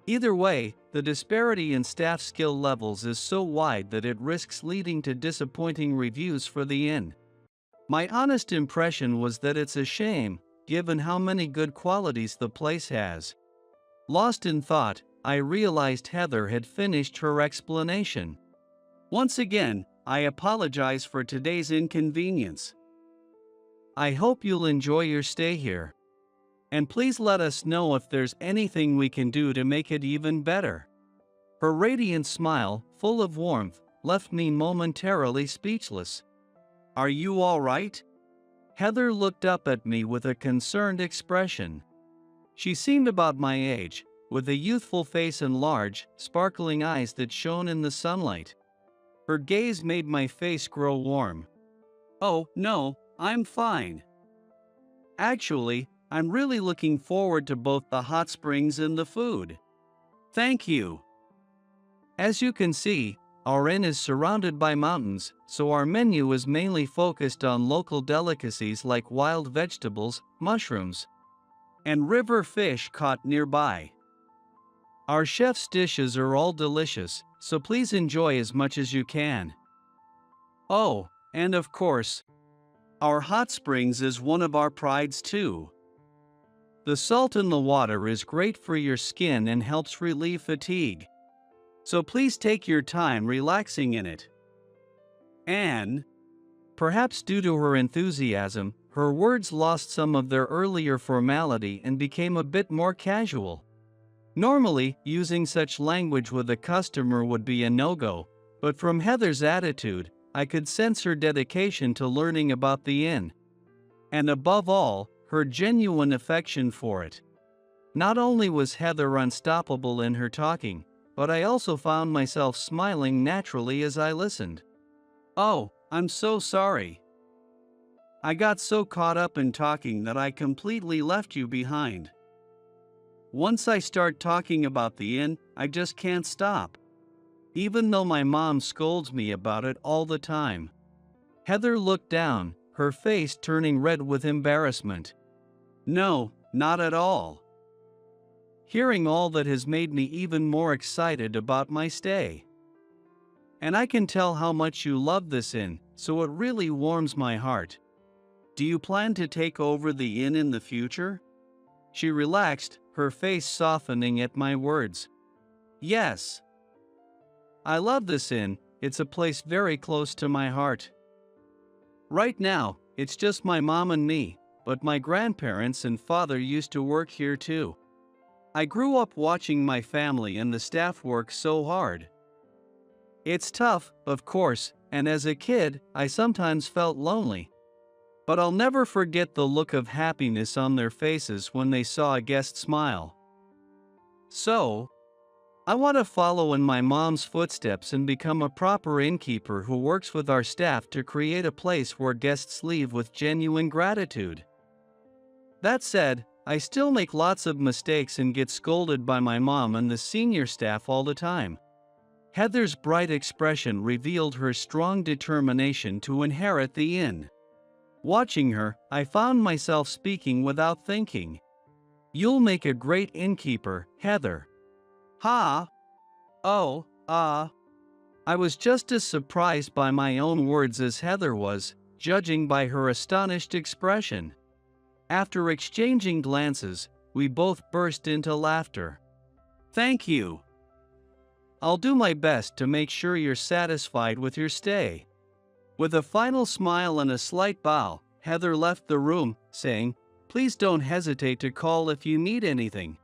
Either way, the disparity in staff skill levels is so wide that it risks leading to disappointing reviews for the inn. My honest impression was that it's a shame, given how many good qualities the place has. Lost in thought, I realized Heather had finished her explanation. Once again, I apologize for today's inconvenience. I hope you'll enjoy your stay here. And please let us know if there's anything we can do to make it even better. Her radiant smile, full of warmth, left me momentarily speechless. Are you all right? Heather looked up at me with a concerned expression. She seemed about my age, with a youthful face and large, sparkling eyes that shone in the sunlight. Her gaze made my face grow warm. "Oh, no, I'm fine. Actually, I'm really looking forward to both the hot springs and the food. Thank you." As you can see, our inn is surrounded by mountains, so our menu is mainly focused on local delicacies like wild vegetables, mushrooms, and river fish caught nearby. Our chef's dishes are all delicious, so please enjoy as much as you can. Oh, and of course, our hot springs is one of our prides too. The salt in the water is great for your skin and helps relieve fatigue. So please take your time relaxing in it. And, perhaps due to her enthusiasm, her words lost some of their earlier formality and became a bit more casual. Normally, using such language with a customer would be a no-go, but from Heather's attitude, I could sense her dedication to learning about the inn. And above all, her genuine affection for it. Not only was Heather unstoppable in her talking, but I also found myself smiling naturally as I listened. "Oh, I'm so sorry. I got so caught up in talking that I completely left you behind. Once I start talking about the inn, I just can't stop. Even though my mom scolds me about it all the time." Heather looked down, her face turning red with embarrassment. "No, not at all. Hearing all that has made me even more excited about my stay. And I can tell how much you love this inn, so it really warms my heart. Do you plan to take over the inn in the future?" She relaxed, her face softening at my words. "Yes. I love this inn, it's a place very close to my heart. Right now, it's just my mom and me, but my grandparents and father used to work here too. I grew up watching my family and the staff work so hard. It's tough, of course, and as a kid, I sometimes felt lonely. But I'll never forget the look of happiness on their faces when they saw a guest smile. So, I want to follow in my mom's footsteps and become a proper innkeeper who works with our staff to create a place where guests leave with genuine gratitude. That said, I still make lots of mistakes and get scolded by my mom and the senior staff all the time." Heather's bright expression revealed her strong determination to inherit the inn. Watching her, I found myself speaking without thinking. "You'll make a great innkeeper, Heather." "Ha! Oh, I was just as surprised by my own words as Heather was, judging by her astonished expression. After exchanging glances, we both burst into laughter. "Thank you. I'll do my best to make sure you're satisfied with your stay." With a final smile and a slight bow, Heather left the room, saying, "Please don't hesitate to call if you need anything."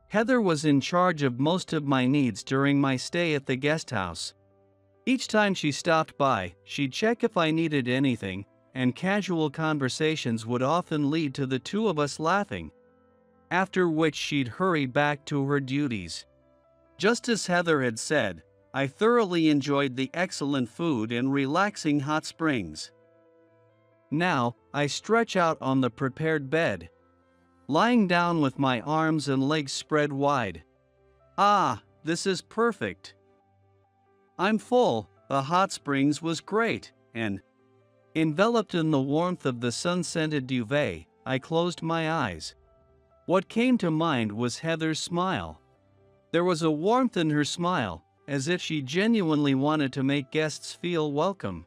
Heather was in charge of most of my needs during my stay at the guest house. Each time she stopped by, she'd check if I needed anything, and casual conversations would often lead to the two of us laughing, after which she'd hurry back to her duties. Just as Heather had said, I thoroughly enjoyed the excellent food and relaxing hot springs. Now, I stretch out on the prepared bed, lying down with my arms and legs spread wide. Ah, this is perfect. I'm full, the hot springs was great, and enveloped in the warmth of the sun-scented duvet, I closed my eyes. What came to mind was Heather's smile. There was a warmth in her smile, as if she genuinely wanted to make guests feel welcome.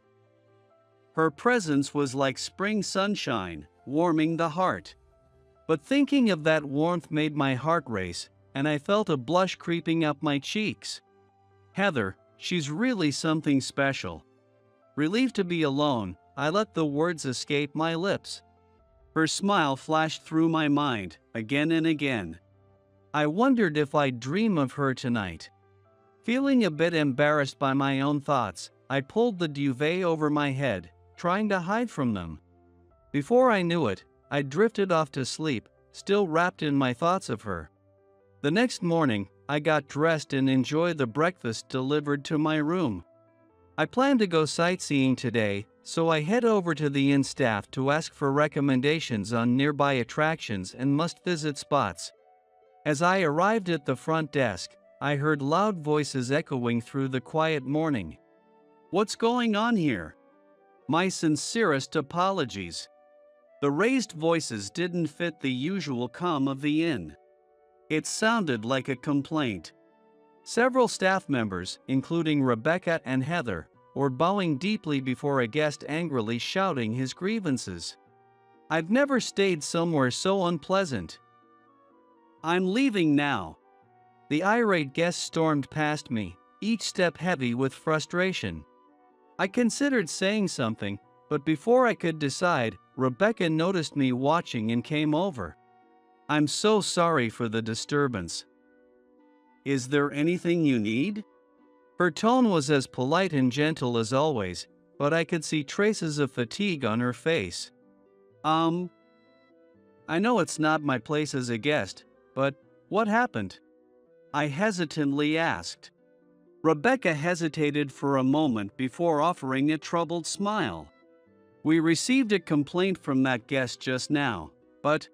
Her presence was like spring sunshine, warming the heart. But thinking of that warmth made my heart race, and I felt a blush creeping up my cheeks. Heather, she's really something special. Relieved to be alone, I let the words escape my lips. Her smile flashed through my mind, again and again. I wondered if I'd dream of her tonight. Feeling a bit embarrassed by my own thoughts, I pulled the duvet over my head, trying to hide from them. Before I knew it, I drifted off to sleep, still wrapped in my thoughts of her. The next morning, I got dressed and enjoyed the breakfast delivered to my room. I plan to go sightseeing today, so I head over to the inn staff to ask for recommendations on nearby attractions and must-visit spots. As I arrived at the front desk, I heard loud voices echoing through the quiet morning. "What's going on here?" "My sincerest apologies." The raised voices didn't fit the usual calm of the inn. It sounded like a complaint. Several staff members, including Rebecca and Heather, were bowing deeply before a guest angrily shouting his grievances. I've never stayed somewhere so unpleasant. "I'm leaving now." The irate guest stormed past me, each step heavy with frustration. I considered saying something, but before I could decide, Rebecca noticed me watching and came over. "I'm so sorry for the disturbance. Is there anything you need?" Her tone was as polite and gentle as always, but I could see traces of fatigue on her face. I know it's not my place as a guest, but what happened?" I hesitantly asked. Rebecca hesitated for a moment before offering a troubled smile. "We received a complaint from that guest just now, but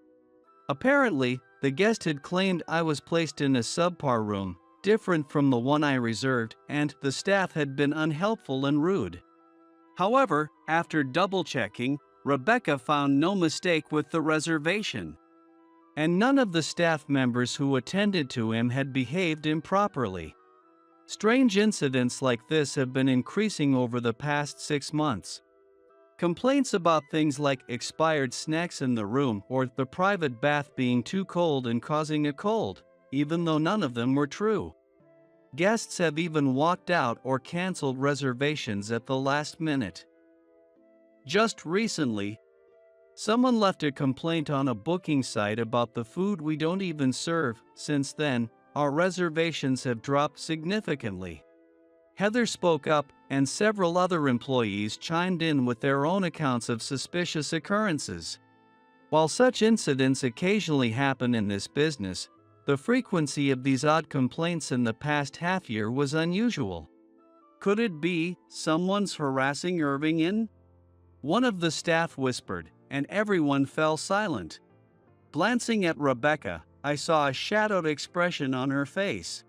apparently, the guest had claimed I was placed in a subpar room, different from the one I reserved, and the staff had been unhelpful and rude. However, after double-checking, Rebecca found no mistake with the reservation. And none of the staff members who attended to him had behaved improperly. Strange incidents like this have been increasing over the past 6 months. Complaints about things like expired snacks in the room or the private bath being too cold and causing a cold, even though none of them were true. Guests have even walked out or canceled reservations at the last minute. Just recently, someone left a complaint on a booking site about the food we don't even serve. Since then, our reservations have dropped significantly. Heather spoke up, and several other employees chimed in with their own accounts of suspicious occurrences. While such incidents occasionally happen in this business, the frequency of these odd complaints in the past half year was unusual. Could it be someone's harassing Irving? One of the staff whispered, and everyone fell silent. Glancing at Rebecca, I saw a shadowed expression on her face.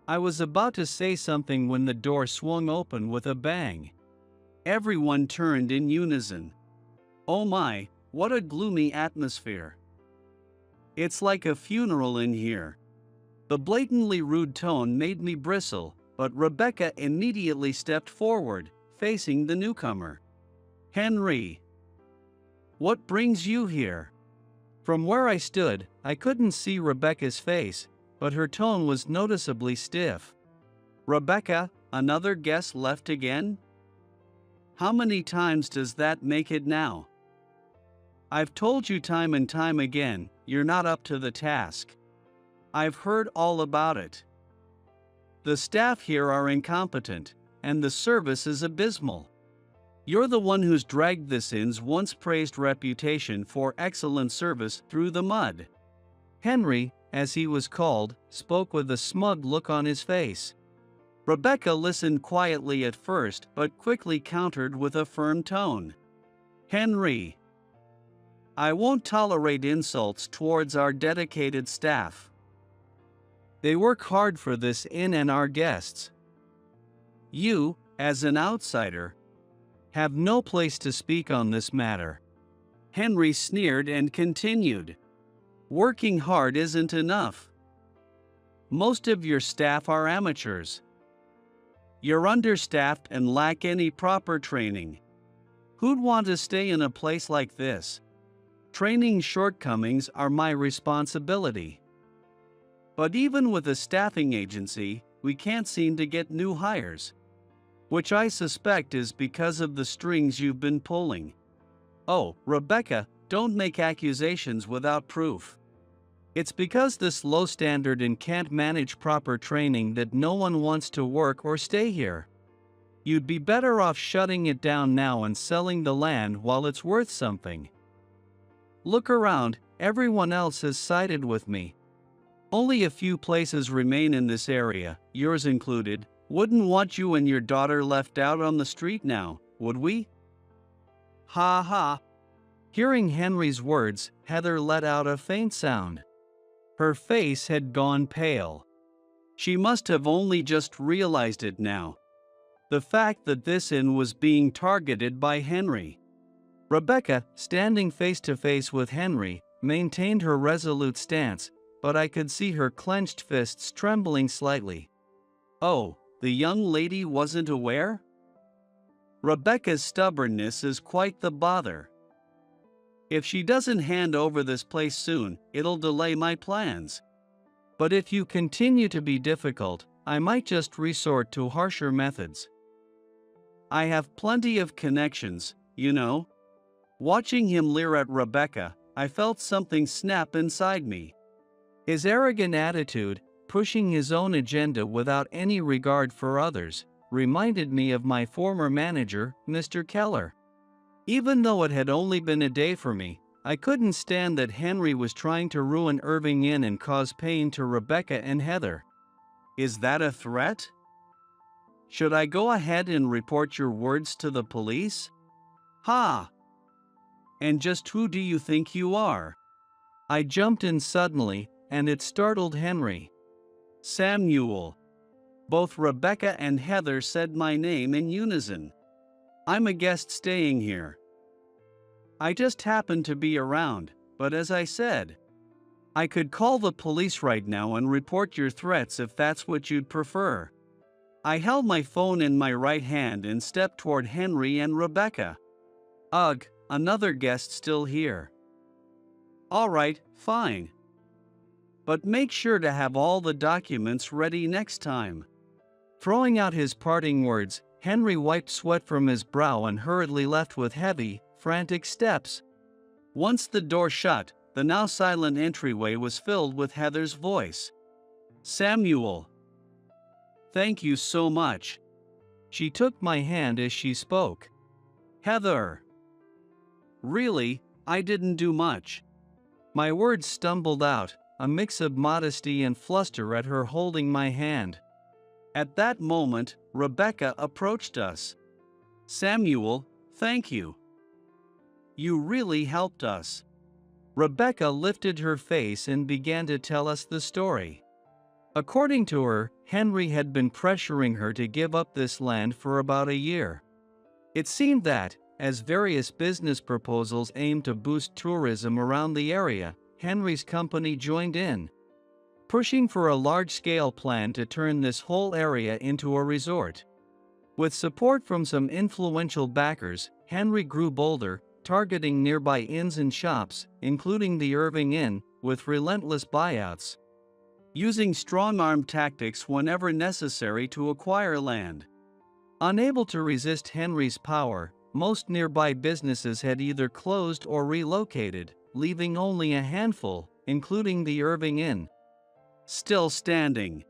I was about to say something when the door swung open with a bang. Everyone turned in unison. Oh my, what a gloomy atmosphere. "It's like a funeral in here." The blatantly rude tone made me bristle, but Rebecca immediately stepped forward, facing the newcomer. "Henry, what brings you here?" From where I stood, I couldn't see Rebecca's face, but her tone was noticeably stiff. "Rebecca, another guest left again? How many times does that make it now? I've told you time and time again, you're not up to the task. I've heard all about it. The staff here are incompetent, and the service is abysmal. You're the one who's dragged this inn's once praised reputation for excellent service through the mud." Henry, as he was called, spoke with a smug look on his face. Rebecca listened quietly at first but quickly countered with a firm tone. "Henry, I won't tolerate insults towards our dedicated staff. They work hard for this inn and our guests. You, as an outsider, have no place to speak on this matter." Henry sneered and continued. "Working hard isn't enough. Most of your staff are amateurs. You're understaffed and lack any proper training. Who'd want to stay in a place like this? Training shortcomings are my responsibility. But even with a staffing agency, we can't seem to get new hires. Which I suspect is because of the strings you've been pulling. Oh, Rebecca, don't make accusations without proof. It's because this low standard and can't manage proper training that no one wants to work or stay here. You'd be better off shutting it down now and selling the land while it's worth something. Look around, everyone else has sided with me. Only a few places remain in this area, yours included. Wouldn't want you and your daughter left out on the street now, would we? Ha ha. Hearing Henry's words, Heather let out a faint sound. Her face had gone pale. She must have only just realized it now. The fact that this inn was being targeted by Henry. Rebecca, standing face to face with Henry, maintained her resolute stance, but I could see her clenched fists trembling slightly. Oh, the young lady wasn't aware? Rebecca's stubbornness is quite the bother. If she doesn't hand over this place soon, it'll delay my plans. But if you continue to be difficult, I might just resort to harsher methods. I have plenty of connections, you know. Watching him leer at Rebecca, I felt something snap inside me. His arrogant attitude, pushing his own agenda without any regard for others, reminded me of my former manager, Mr. Keller. Even though it had only been a day for me, I couldn't stand that Henry was trying to ruin Irving Inn and cause pain to Rebecca and Heather. Is that a threat? Should I go ahead and report your words to the police? Ha! And just who do you think you are? I jumped in suddenly, and it startled Henry. Samuel. Both Rebecca and Heather said my name in unison. I'm a guest staying here. I just happened to be around, but as I said, I could call the police right now and report your threats if that's what you'd prefer. I held my phone in my right hand and stepped toward Henry and Rebecca. Ugh, another guest still here. All right, fine. But make sure to have all the documents ready next time. Throwing out his parting words, Henry wiped sweat from his brow and hurriedly left with heavy, frantic steps. Once the door shut, the now silent entryway was filled with Heather's voice. Samuel. Thank you so much. She took my hand as she spoke. Heather. Really, I didn't do much. My words stumbled out, a mix of modesty and fluster at her holding my hand. At that moment, Rebecca approached us. Samuel, thank you. You really helped us. Rebecca lifted her face and began to tell us the story. According to her, Henry had been pressuring her to give up this land for about a year. It seemed that, as various business proposals aimed to boost tourism around the area, Henry's company joined in, pushing for a large-scale plan to turn this whole area into a resort. With support from some influential backers, Henry grew bolder, targeting nearby inns and shops, including the Irving Inn, with relentless buyouts, using strong-arm tactics whenever necessary to acquire land. Unable to resist Henry's power, most nearby businesses had either closed or relocated, leaving only a handful, including the Irving Inn, still standing.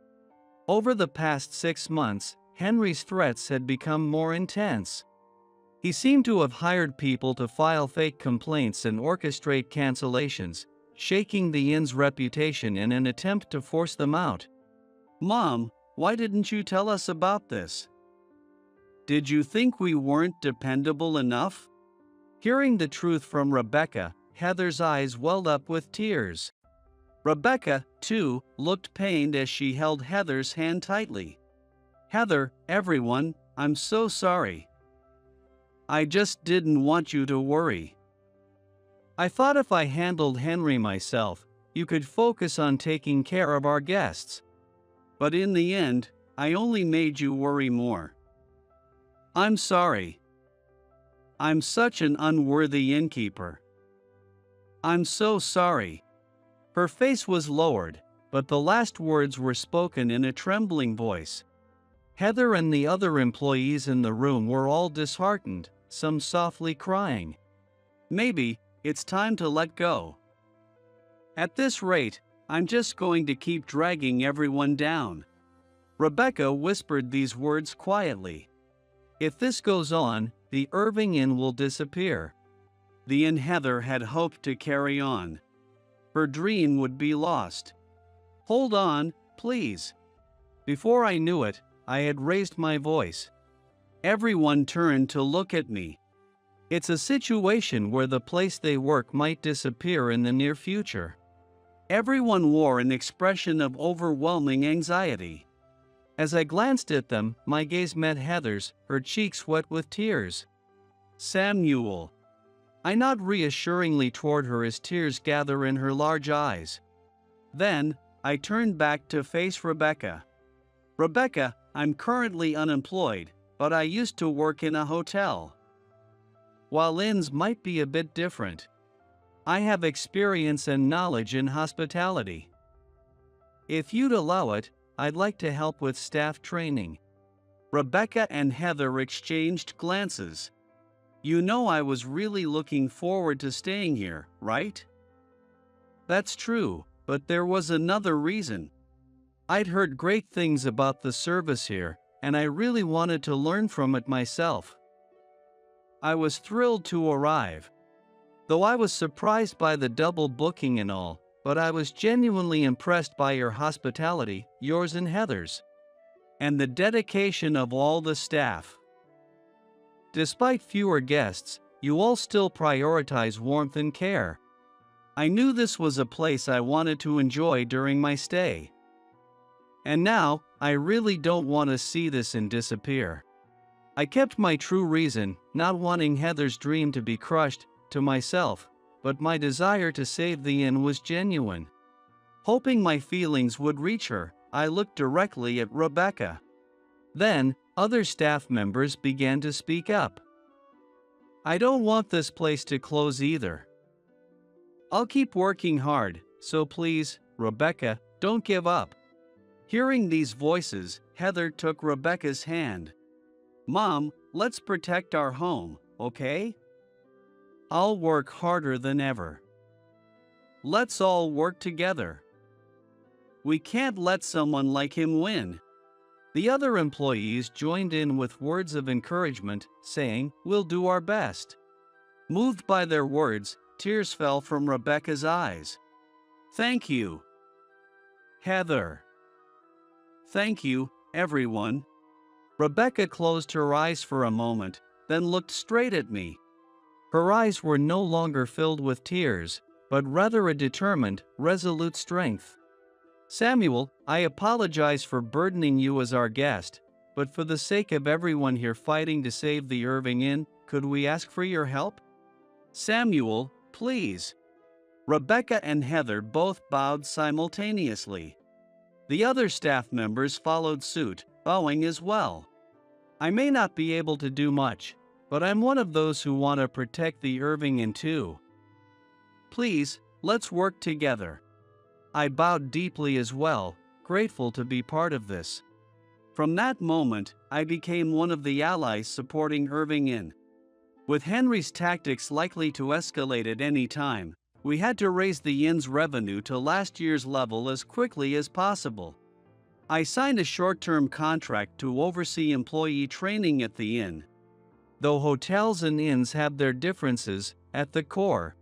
Over the past 6 months, Henry's threats had become more intense. He seemed to have hired people to file fake complaints and orchestrate cancellations, shaking the inn's reputation in an attempt to force them out. Mom, why didn't you tell us about this? Did you think we weren't dependable enough? Hearing the truth from Rebecca, Heather's eyes welled up with tears. Rebecca, too, looked pained as she held Heather's hand tightly. Heather, everyone, I'm so sorry. I just didn't want you to worry. I thought if I handled Henry myself, you could focus on taking care of our guests. But in the end, I only made you worry more. I'm sorry. I'm such an unworthy innkeeper. I'm so sorry. Her face was lowered, but the last words were spoken in a trembling voice. Heather and the other employees in the room were all disheartened, some softly crying. Maybe it's time to let go. At this rate, I'm just going to keep dragging everyone down. Rebecca whispered these words quietly. If this goes on, the Irving Inn will disappear. The inn Heather had hoped to carry on. Her dream would be lost. Hold on, please. Before I knew it, I had raised my voice. Everyone turned to look at me. It's a situation where the place they work might disappear in the near future. Everyone wore an expression of overwhelming anxiety. As I glanced at them, my gaze met Heather's, her cheeks wet with tears. Samuel. I nod reassuringly toward her as tears gather in her large eyes. Then, I turned back to face Rebecca. Rebecca, I'm currently unemployed, but I used to work in a hotel. While inns might be a bit different, I have experience and knowledge in hospitality. If you'd allow it, I'd like to help with staff training. Rebecca and Heather exchanged glances. You know I was really looking forward to staying here, right? That's true, but there was another reason. I'd heard great things about the service here, and I really wanted to learn from it myself. I was thrilled to arrive. Though I was surprised by the double booking and all, but I was genuinely impressed by your hospitality, yours and Heather's, and the dedication of all the staff. Despite fewer guests, you all still prioritize warmth and care. I knew this was a place I wanted to enjoy during my stay. And now, I really don't want to see this and disappear. I kept my true reason, not wanting Heather's dream to be crushed, to myself, but my desire to save the inn was genuine. Hoping my feelings would reach her, I looked directly at Rebecca. Then, other staff members began to speak up. I don't want this place to close either. I'll keep working hard, so please, Rebecca, don't give up. Hearing these voices, Heather took Rebecca's hand. Mom, let's protect our home, okay? I'll work harder than ever. Let's all work together. We can't let someone like him win. The other employees joined in with words of encouragement, saying, We'll do our best. Moved by their words, tears fell from Rebecca's eyes. Thank you, Heather. Thank you, everyone. Rebecca closed her eyes for a moment, then looked straight at me. Her eyes were no longer filled with tears, but rather a determined, resolute strength. Samuel, I apologize for burdening you as our guest, but for the sake of everyone here fighting to save the Irving Inn, could we ask for your help? Samuel, please. Rebecca and Heather both bowed simultaneously. The other staff members followed suit, bowing as well. I may not be able to do much, but I'm one of those who want to protect the Irving Inn too. Please, let's work together. I bowed deeply as well, grateful to be part of this. From that moment, I became one of the allies supporting Irving Inn. With Henry's tactics likely to escalate at any time, we had to raise the inn's revenue to last year's level as quickly as possible. I signed a short-term contract to oversee employee training at the inn. Though hotels and inns have their differences, at the core,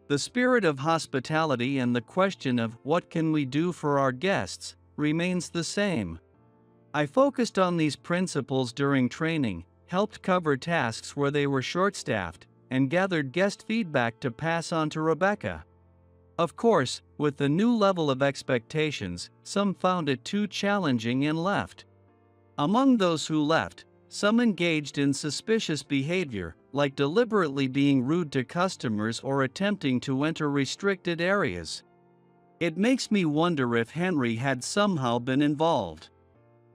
the spirit of hospitality and the question of what can we do for our guests remains the same. I focused on these principles during training, helped cover tasks where they were short-staffed, and gathered guest feedback to pass on to Rebecca. Of course, with the new level of expectations, some found it too challenging and left. Among those who left, some engaged in suspicious behavior, like deliberately being rude to customers or attempting to enter restricted areas. It makes me wonder if Henry had somehow been involved.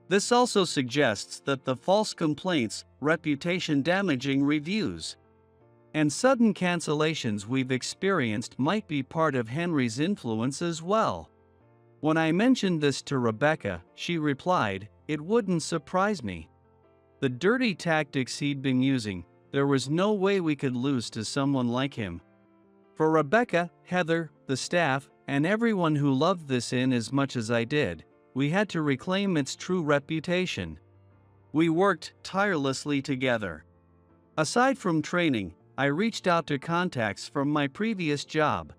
This also suggests that the false complaints, reputation-damaging reviews, and sudden cancellations we've experienced might be part of Henry's influence as well. When I mentioned this to Rebecca, she replied, "It wouldn't surprise me." The dirty tactics he'd been using, there was no way we could lose to someone like him. For Rebecca, Heather, the staff, and everyone who loved this inn as much as I did, we had to reclaim its true reputation. We worked tirelessly together. Aside from training, I reached out to contacts from my previous job.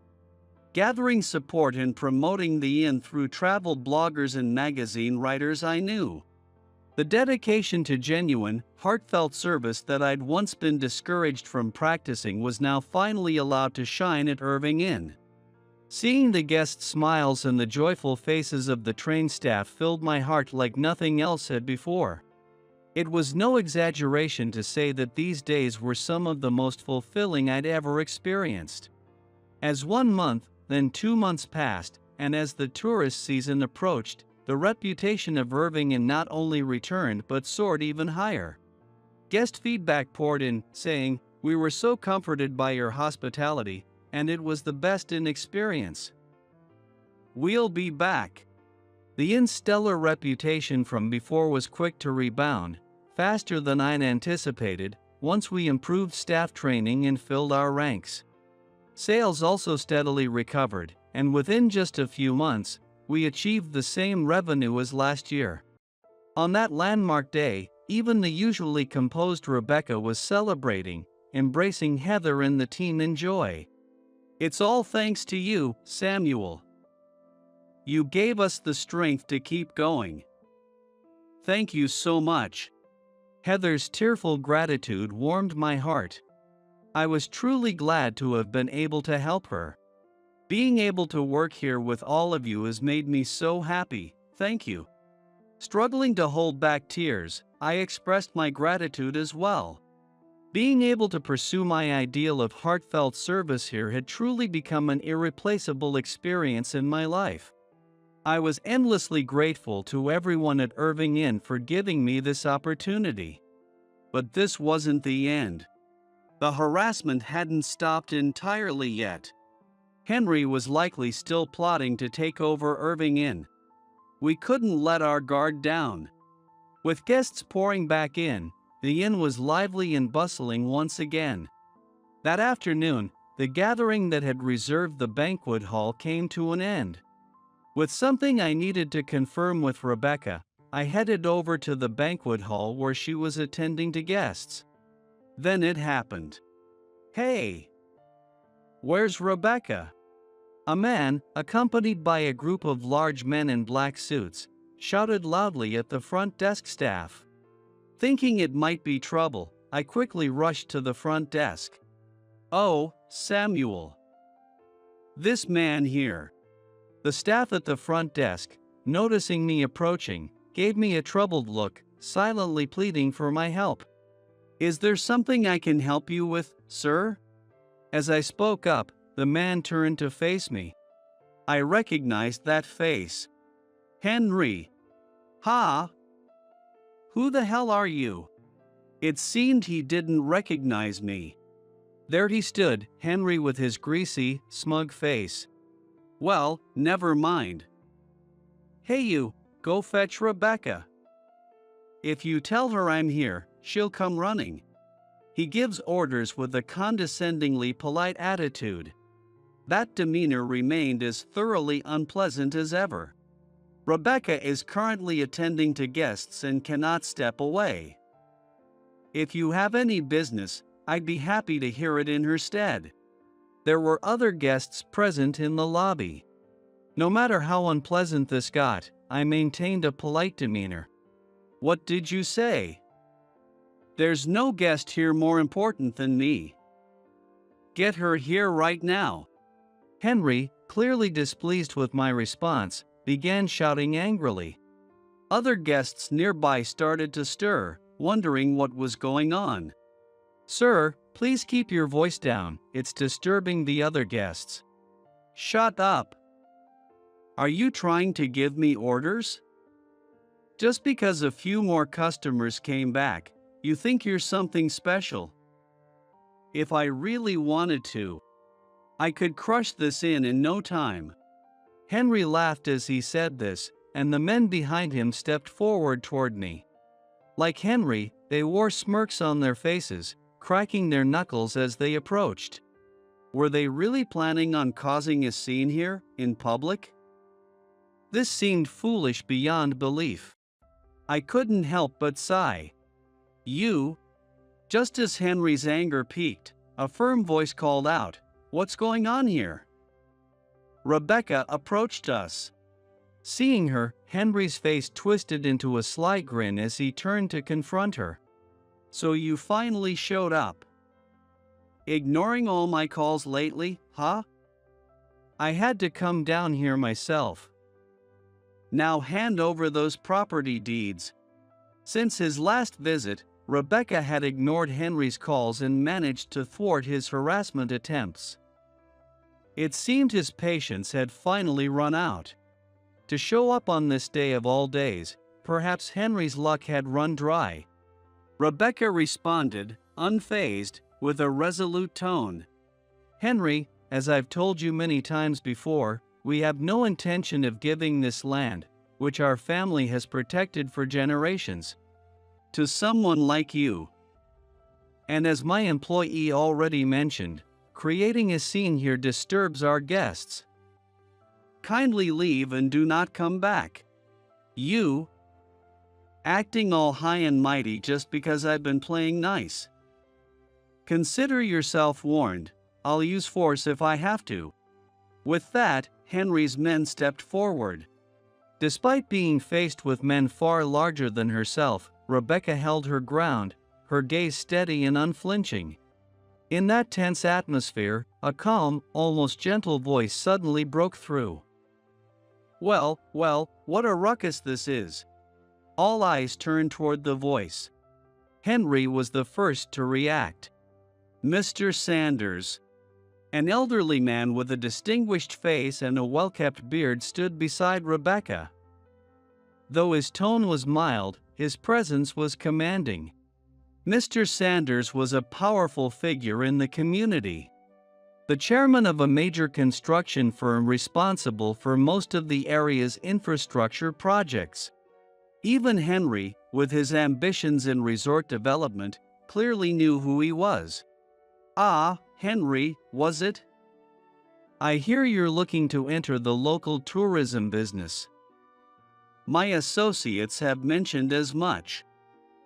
gathering support and promoting the inn through travel bloggers and magazine writers I knew. The dedication to genuine, heartfelt service that I'd once been discouraged from practicing was now finally allowed to shine at Irving Inn. Seeing the guests' smiles and the joyful faces of the train staff filled my heart like nothing else had before. It was no exaggeration to say that these days were some of the most fulfilling I'd ever experienced. As 1 month, then 2 months passed, and as the tourist season approached, the reputation of Irving Inn not only returned but soared even higher. Guest feedback poured in, saying, "We were so comforted by your hospitality, and it was the best inn experience. We'll be back." The inn's stellar reputation from before was quick to rebound, faster than I'd anticipated, once we improved staff training and filled our ranks. Sales also steadily recovered, and within just a few months, we achieved the same revenue as last year. On that landmark day, even the usually composed Rebecca was celebrating, embracing Heather and the team in joy. "It's all thanks to you, Samuel. You gave us the strength to keep going. Thank you so much." Heather's tearful gratitude warmed my heart. I was truly glad to have been able to help her. "Being able to work here with all of you has made me so happy, thank you." Struggling to hold back tears, I expressed my gratitude as well. Being able to pursue my ideal of heartfelt service here had truly become an irreplaceable experience in my life. I was endlessly grateful to everyone at Irving Inn for giving me this opportunity. But this wasn't the end. The harassment hadn't stopped entirely yet. Henry was likely still plotting to take over Irving Inn. We couldn't let our guard down. With guests pouring back in, the inn was lively and bustling once again. That afternoon, the gathering that had reserved the banquet hall came to an end. With something I needed to confirm with Rebecca, I headed over to the banquet hall where she was attending to guests. Then it happened. "Hey! Where's Rebecca?" A man, accompanied by a group of large men in black suits, shouted loudly at the front desk staff. Thinking it might be trouble, I quickly rushed to the front desk. "Oh, Samuel. This man here." The staff at the front desk, noticing me approaching, gave me a troubled look, silently pleading for my help. "Is there something I can help you with, sir?" As I spoke up, the man turned to face me. I recognized that face. "Henry." "Ha? Who the hell are you?" It seemed he didn't recognize me. There he stood, Henry, with his greasy, smug face. "Well, never mind. Hey you, go fetch Rebecca. If you tell her I'm here, she'll come running." He gives orders with a condescendingly polite attitude. That demeanor remained as thoroughly unpleasant as ever. Rebecca is currently attending to guests and cannot step away. If you have any business, I'd be happy to hear it in her stead. There were other guests present in the lobby. No matter how unpleasant this got, I maintained a polite demeanor. "What did you say?" "There's no guest here more important than me. Get her here right now." Henry, clearly displeased with my response, began shouting angrily. Other guests nearby started to stir, wondering what was going on. "Sir, please keep your voice down, it's disturbing the other guests." "Shut up. Are you trying to give me orders? Just because a few more customers came back, you think you're something special? If I really wanted to, I could crush this inn in no time." Henry laughed as he said this, and the men behind him stepped forward toward me. Like Henry, they wore smirks on their faces, cracking their knuckles as they approached. Were they really planning on causing a scene here, in public? This seemed foolish beyond belief. I couldn't help but sigh. "You?" Just as Henry's anger peaked, a firm voice called out, "What's going on here?" Rebecca approached us. Seeing her, Henry's face twisted into a sly grin as he turned to confront her. "So you finally showed up. Ignoring all my calls lately, huh? I had to come down here myself. Now hand over those property deeds." Since his last visit, Rebecca had ignored Henry's calls and managed to thwart his harassment attempts. It seemed his patience had finally run out. To show up on this day of all days, perhaps Henry's luck had run dry. Rebecca responded, unfazed, with a resolute tone. "Henry, as I've told you many times before, we have no intention of giving this land, which our family has protected for generations, to someone like you. And as my employee already mentioned, creating a scene here disturbs our guests. Kindly leave and do not come back. You, acting all high and mighty just because I've been playing nice. Consider yourself warned. I'll use force if I have to." With that, Henry's men stepped forward. Despite being faced with men far larger than herself, Rebecca held her ground, her gaze steady and unflinching. In that tense atmosphere, a calm, almost gentle voice suddenly broke through. Well, what a ruckus this is." All eyes turned toward the voice. Henry was the first to react. "Mr. Sanders." An elderly man with a distinguished face and a well-kept beard stood beside Rebecca. Though his tone was mild, his presence was commanding. Mr. Sanders was a powerful figure in the community. The chairman of a major construction firm responsible for most of the area's infrastructure projects. Even Henry, with his ambitions in resort development, clearly knew who he was. "Ah, Henry, was it? I hear you're looking to enter the local tourism business. My associates have mentioned as much."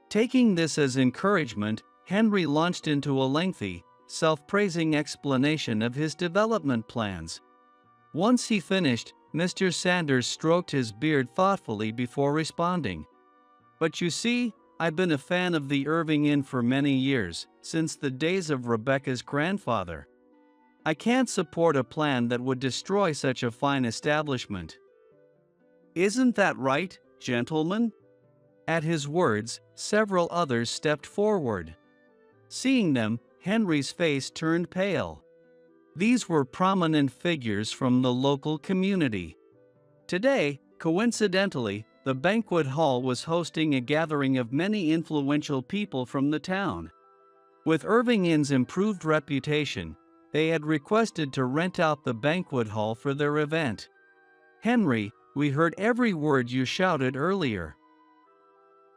Taking this as encouragement, Henry launched into a lengthy, self-praising explanation of his development plans. Once he finished, Mr. Sanders stroked his beard thoughtfully before responding. "But you see, I've been a fan of the Irving Inn for many years, since the days of Rebecca's grandfather. I can't support a plan that would destroy such a fine establishment. Isn't that right, gentlemen?" At his words, several others stepped forward. Seeing them, Henry's face turned pale. These were prominent figures from the local community. Today, coincidentally, the banquet hall was hosting a gathering of many influential people from the town. With Irving Inn's improved reputation, they had requested to rent out the banquet hall for their event. "Henry, we heard every word you shouted earlier.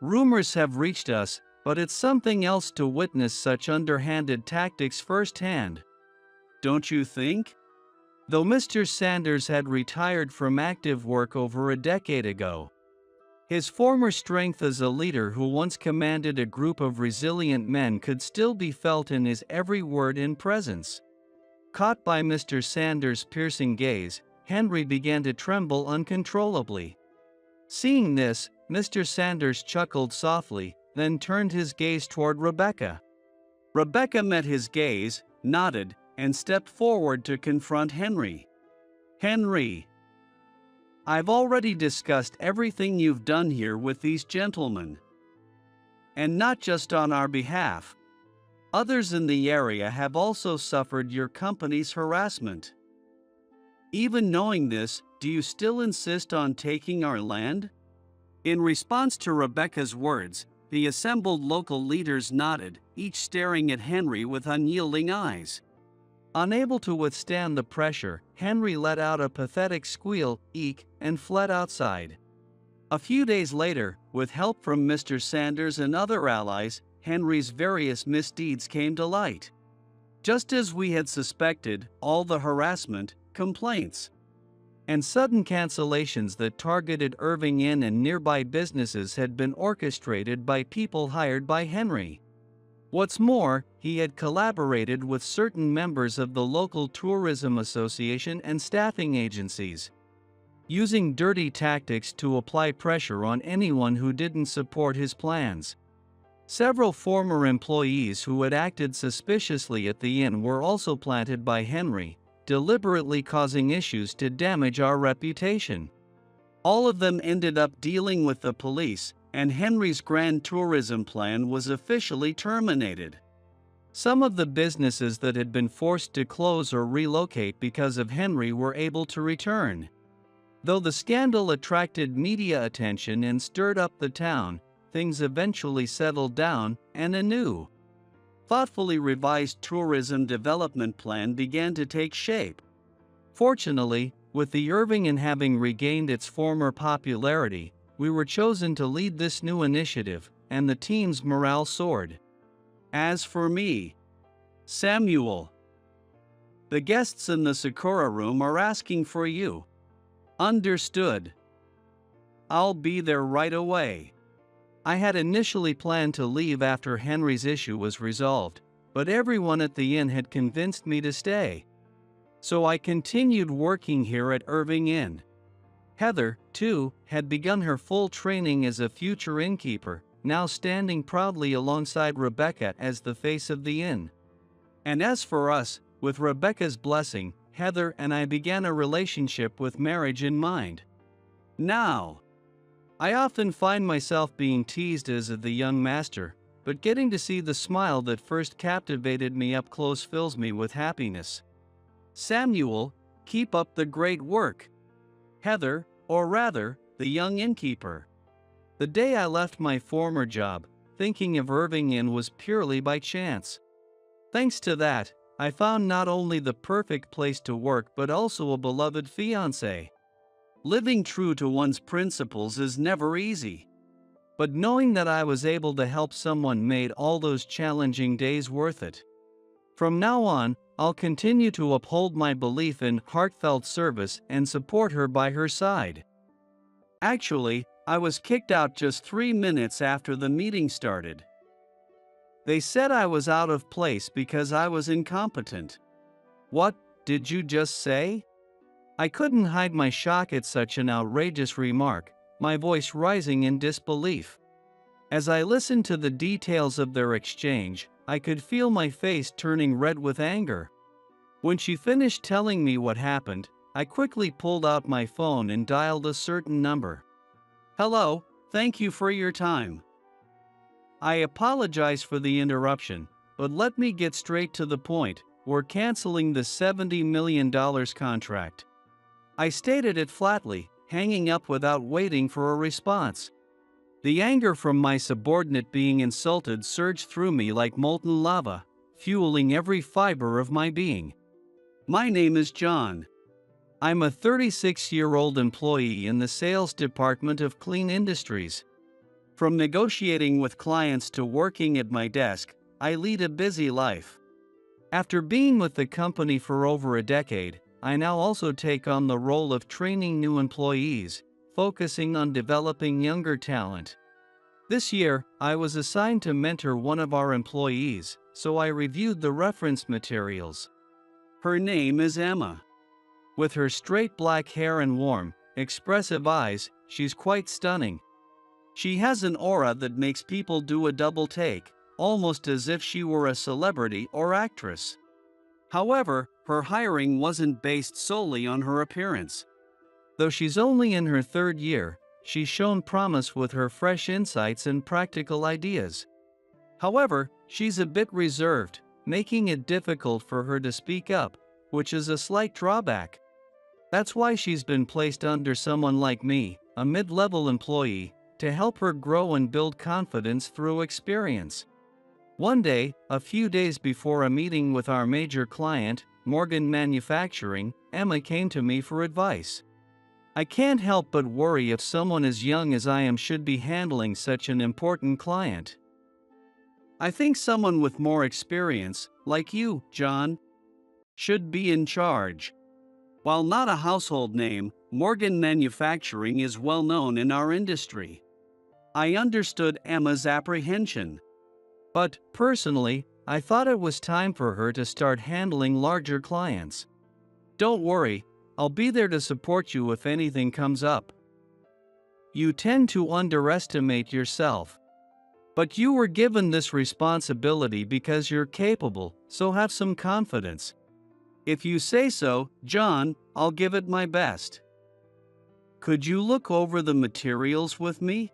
Rumors have reached us, but it's something else to witness such underhanded tactics firsthand. Don't you think?" Though Mr. Sanders had retired from active work over a decade ago, his former strength as a leader who once commanded a group of resilient men could still be felt in his every word and presence. Caught by Mr. Sanders' piercing gaze, Henry began to tremble uncontrollably. Seeing this, Mr. Sanders chuckled softly, then turned his gaze toward Rebecca. Rebecca met his gaze, nodded, and stepped forward to confront Henry. "Henry, I've already discussed everything you've done here with these gentlemen. And not just on our behalf. Others in the area have also suffered your company's harassment. Even knowing this, do you still insist on taking our land?" In response to Rebecca's words, the assembled local leaders nodded, each staring at Henry with unyielding eyes. Unable to withstand the pressure, Henry let out a pathetic squeal, eek, and fled outside. A few days later, with help from Mr. Sanders and other allies, Henry's various misdeeds came to light. Just as we had suspected, all the harassment, complaints, and sudden cancellations that targeted Irving Inn and nearby businesses had been orchestrated by people hired by Henry. What's more, he had collaborated with certain members of the local tourism association and staffing agencies, using dirty tactics to apply pressure on anyone who didn't support his plans. Several former employees who had acted suspiciously at the inn were also planted by Henry, deliberately causing issues to damage our reputation. All of them ended up dealing with the police, and Henry's grand tourism plan was officially terminated. Some of the businesses that had been forced to close or relocate because of Henry were able to return. Though the scandal attracted media attention and stirred up the town, things eventually settled down, and a new, thoughtfully revised tourism development plan began to take shape. Fortunately, with the Irving having regained its former popularity, we were chosen to lead this new initiative, and the team's morale soared. As for me, Samuel, the guests in the Sakura room are asking for you. Understood. I'll be there right away. I had initially planned to leave after Henry's issue was resolved, but everyone at the inn had convinced me to stay. So I continued working here at Irving Inn. Heather, too, had begun her full training as a future innkeeper, now standing proudly alongside Rebecca as the face of the inn. And as for us, with Rebecca's blessing, Heather and I began a relationship with marriage in mind. Now, I often find myself being teased as the young master, but getting to see the smile that first captivated me up close fills me with happiness. Samuel, keep up the great work. Heather, or rather, the young innkeeper. The day I left my former job, thinking of Irving Inn was purely by chance. Thanks to that, I found not only the perfect place to work but also a beloved fiancé. Living true to one's principles is never easy. But knowing that I was able to help someone made all those challenging days worth it. From now on, I'll continue to uphold my belief in heartfelt service and support her by her side. Actually, I was kicked out just 3 minutes after the meeting started. They said I was out of place because I was incompetent. What did you just say? I couldn't hide my shock at such an outrageous remark, my voice rising in disbelief. As I listened to the details of their exchange, I could feel my face turning red with anger. When she finished telling me what happened, I quickly pulled out my phone and dialed a certain number. Hello, thank you for your time. I apologize for the interruption, but let me get straight to the point. We're canceling the $70 million contract. I stated it flatly, hanging up without waiting for a response. The anger from my subordinate being insulted surged through me like molten lava, fueling every fiber of my being. My name is John. I'm a 36-year-old employee in the sales department of Clean Industries. From negotiating with clients to working at my desk, I lead a busy life. After being with the company for over a decade, I now also take on the role of training new employees, focusing on developing younger talent. This year, I was assigned to mentor one of our employees, so I reviewed the reference materials. Her name is Emma. With her straight black hair and warm, expressive eyes, she's quite stunning. She has an aura that makes people do a double take, almost as if she were a celebrity or actress. However, her hiring wasn't based solely on her appearance. Though she's only in her 3rd year, she's shown promise with her fresh insights and practical ideas. However, she's a bit reserved, making it difficult for her to speak up, which is a slight drawback. That's why she's been placed under someone like me, a mid-level employee, to help her grow and build confidence through experience. One day, a few days before a meeting with our major client, Morgan Manufacturing, Emma came to me for advice. I can't help but worry if someone as young as I am should be handling such an important client. I think someone with more experience, like you, John, should be in charge. While not a household name, Morgan Manufacturing is well known in our industry. I understood Emma's apprehension. But, personally, I thought it was time for her to start handling larger clients. Don't worry, I'll be there to support you if anything comes up. You tend to underestimate yourself. But you were given this responsibility because you're capable, so have some confidence. If you say so, John, I'll give it my best. Could you look over the materials with me?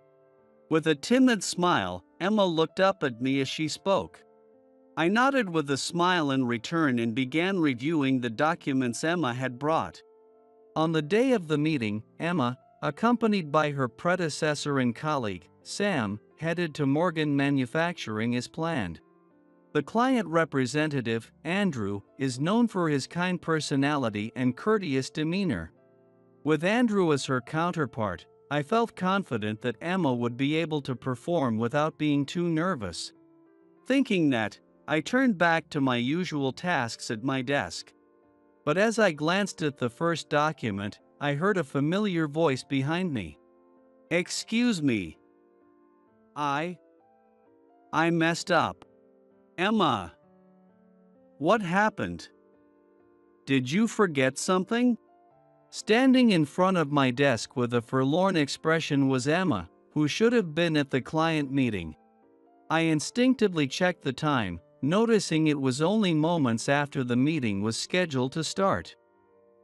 With a timid smile, Emma looked up at me as she spoke. I nodded with a smile in return and began reviewing the documents Emma had brought. On the day of the meeting, Emma, accompanied by her predecessor and colleague, Sam, headed to Morgan Manufacturing as planned. The client representative, Andrew, is known for his kind personality and courteous demeanor. With Andrew as her counterpart, I felt confident that Emma would be able to perform without being too nervous. Thinking that, I turned back to my usual tasks at my desk. But as I glanced at the first document, I heard a familiar voice behind me. Excuse me. I messed up. Emma. What happened? Did you forget something? Standing in front of my desk with a forlorn expression was Emma, who should have been at the client meeting. I instinctively checked the time, noticing it was only moments after the meeting was scheduled to start.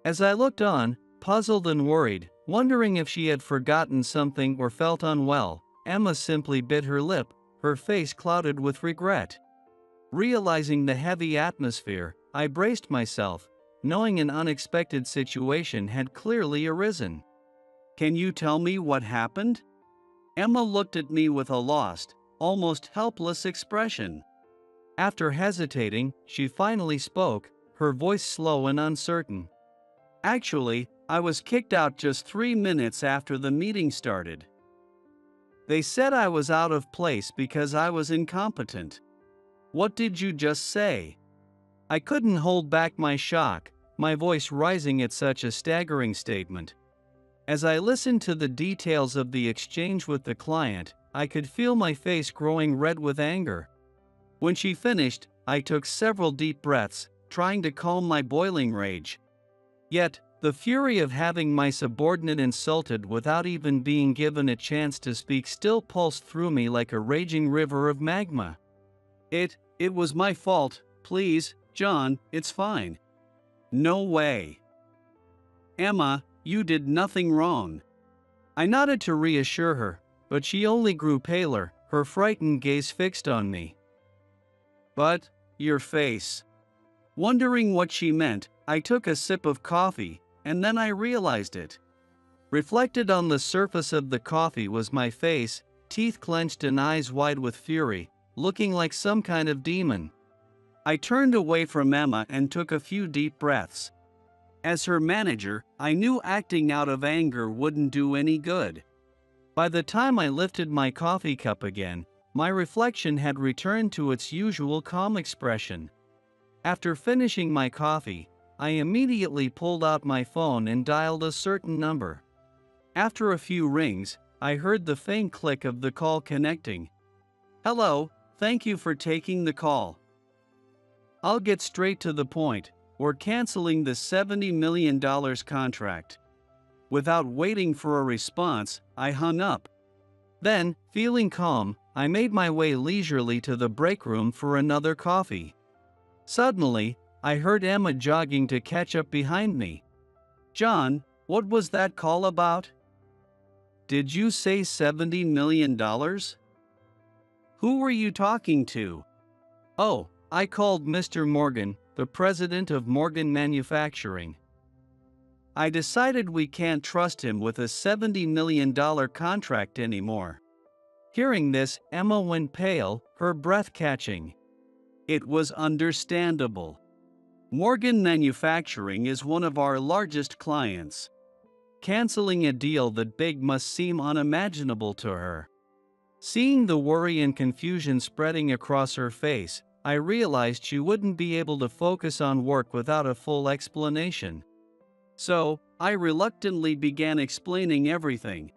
As I looked on, puzzled and worried, wondering if she had forgotten something or felt unwell, Emma simply bit her lip, her face clouded with regret. Realizing the heavy atmosphere, I braced myself, knowing an unexpected situation had clearly arisen. Can you tell me what happened? Emma looked at me with a lost, almost helpless expression. After hesitating, she finally spoke, her voice slow and uncertain. Actually, I was kicked out just 3 minutes after the meeting started. They said I was out of place because I was incompetent. What did you just say? I couldn't hold back my shock, my voice rising at such a staggering statement. As I listened to the details of the exchange with the client, I could feel my face growing red with anger. When she finished, I took several deep breaths, trying to calm my boiling rage. Yet, the fury of having my subordinate insulted without even being given a chance to speak still pulsed through me like a raging river of magma. It was my fault, please, John, it's fine. No way. Emma, you did nothing wrong. I nodded to reassure her, but she only grew paler, her frightened gaze fixed on me. But, your face. Wondering what she meant, I took a sip of coffee, and then I realized it. Reflected on the surface of the coffee was my face, teeth clenched and eyes wide with fury, looking like some kind of demon. I turned away from Emma and took a few deep breaths. As her manager, I knew acting out of anger wouldn't do any good. By the time I lifted my coffee cup again, my reflection had returned to its usual calm expression. After finishing my coffee, I immediately pulled out my phone and dialed a certain number. After a few rings, I heard the faint click of the call connecting. Hello, thank you for taking the call. I'll get straight to the point. We're canceling the $70 million contract. Without waiting for a response, I hung up. Then, feeling calm, I made my way leisurely to the break room for another coffee. Suddenly, I heard Emma jogging to catch up behind me. John, what was that call about? Did you say $70 million? Who were you talking to? Oh, I called Mr. Morgan, the president of Morgan Manufacturing. I decided we can't trust him with a $70 million contract anymore. Hearing this, Emma went pale, her breath catching. It was understandable. Morgan Manufacturing is one of our largest clients. Canceling a deal that big must seem unimaginable to her. Seeing the worry and confusion spreading across her face, I realized she wouldn't be able to focus on work without a full explanation. So, I reluctantly began explaining everything.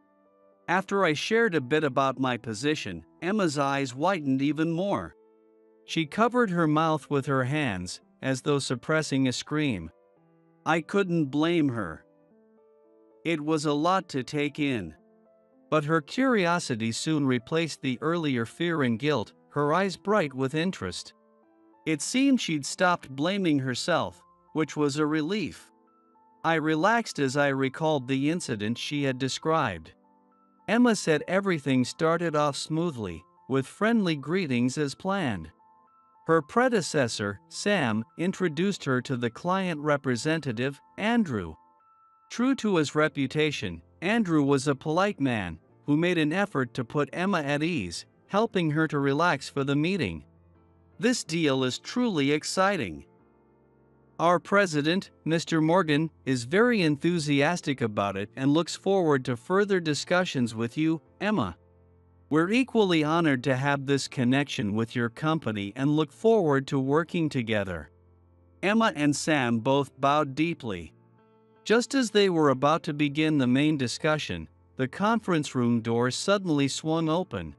After I shared a bit about my position, Emma's eyes widened even more. She covered her mouth with her hands, as though suppressing a scream. I couldn't blame her. It was a lot to take in. But her curiosity soon replaced the earlier fear and guilt, her eyes bright with interest. It seemed she'd stopped blaming herself, which was a relief. I relaxed as I recalled the incident she had described. Emma said everything started off smoothly, with friendly greetings as planned. Her predecessor, Sam, introduced her to the client representative, Andrew. True to his reputation, Andrew was a polite man who made an effort to put Emma at ease, helping her to relax for the meeting. This deal is truly exciting. Our president, Mr. Morgan, is very enthusiastic about it and looks forward to further discussions with you, Emma. We're equally honored to have this connection with your company and look forward to working together. Emma and Sam both bowed deeply. Just as they were about to begin the main discussion, the conference room door suddenly swung open.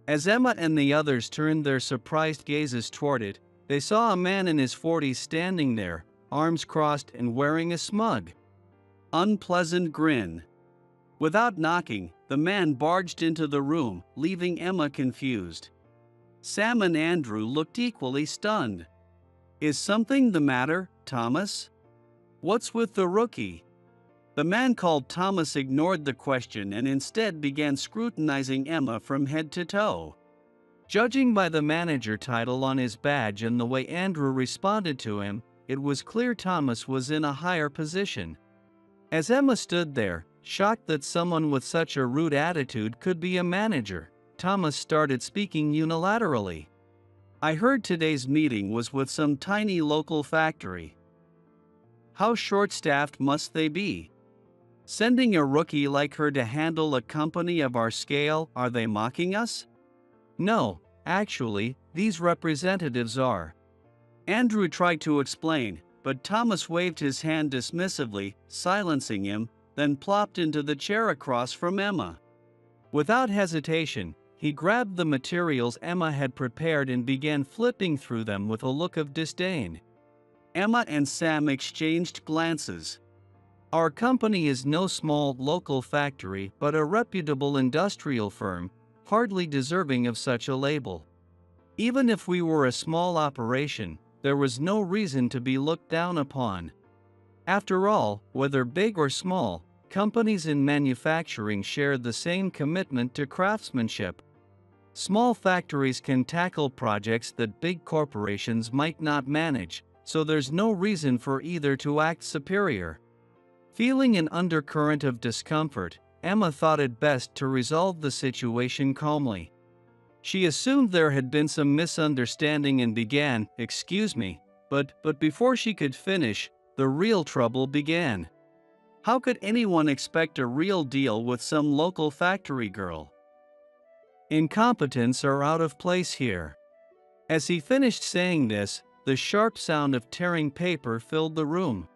As Emma and the others turned their surprised gazes toward it, they saw a man in his 40s standing there, arms crossed and wearing a smug, unpleasant grin. Without knocking, the man barged into the room, leaving Emma confused. Sam and Andrew looked equally stunned. Is something the matter, Thomas? What's with the rookie? The man called Thomas ignored the question and instead began scrutinizing Emma from head to toe. Judging by the manager title on his badge and the way Andrew responded to him, it was clear Thomas was in a higher position. As Emma stood there, shocked that someone with such a rude attitude could be a manager, Thomas started speaking unilaterally. I heard today's meeting was with some tiny local factory. How short-staffed must they be? Sending a rookie like her to handle a company of our scale, are they mocking us? No, actually, these representatives are. Andrew tried to explain, but Thomas waved his hand dismissively, silencing him, then plopped into the chair across from Emma. Without hesitation, he grabbed the materials Emma had prepared and began flipping through them with a look of disdain. Emma and Sam exchanged glances. Our company is no small local factory but a reputable industrial firm, hardly deserving of such a label. Even if we were a small operation, there was no reason to be looked down upon. After all, whether big or small, companies in manufacturing share the same commitment to craftsmanship. Small factories can tackle projects that big corporations might not manage, so there's no reason for either to act superior. Feeling an undercurrent of discomfort, Emma thought it best to resolve the situation calmly. She assumed there had been some misunderstanding and began, "Excuse me," but before she could finish, the real trouble began. How could anyone expect a real deal with some local factory girl? Incompetence are out of place here. As he finished saying this, the sharp sound of tearing paper filled the room.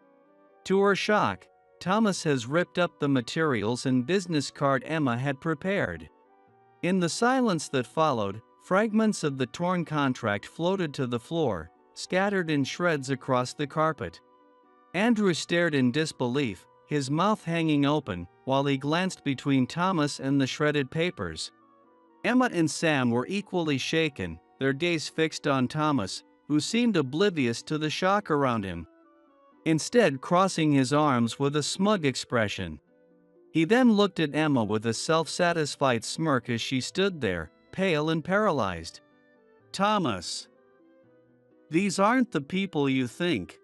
To her shock, Thomas has ripped up the materials and business card Emma had prepared. In the silence that followed, fragments of the torn contract floated to the floor, scattered in shreds across the carpet. Andrew stared in disbelief, his mouth hanging open, while he glanced between Thomas and the shredded papers. Emma and Sam were equally shaken, their gaze fixed on Thomas, who seemed oblivious to the shock around him, instead crossing his arms with a smug expression. He then looked at Emma with a self-satisfied smirk as she stood there, pale and paralyzed. Thomas, these aren't the people you think.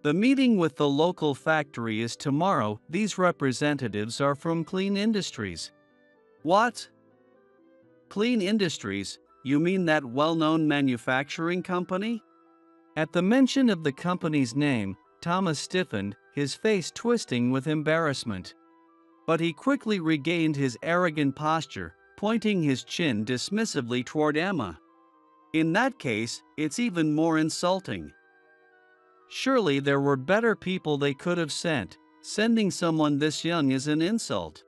The meeting with the local factory is tomorrow. These representatives are from Clean Industries. What? Clean Industries? You mean that well-known manufacturing company? At the mention of the company's name, Thomas stiffened, his face twisting with embarrassment. But he quickly regained his arrogant posture, pointing his chin dismissively toward Emma. In that case, it's even more insulting. Surely there were better people they could have sent. Sending someone this young is an insult.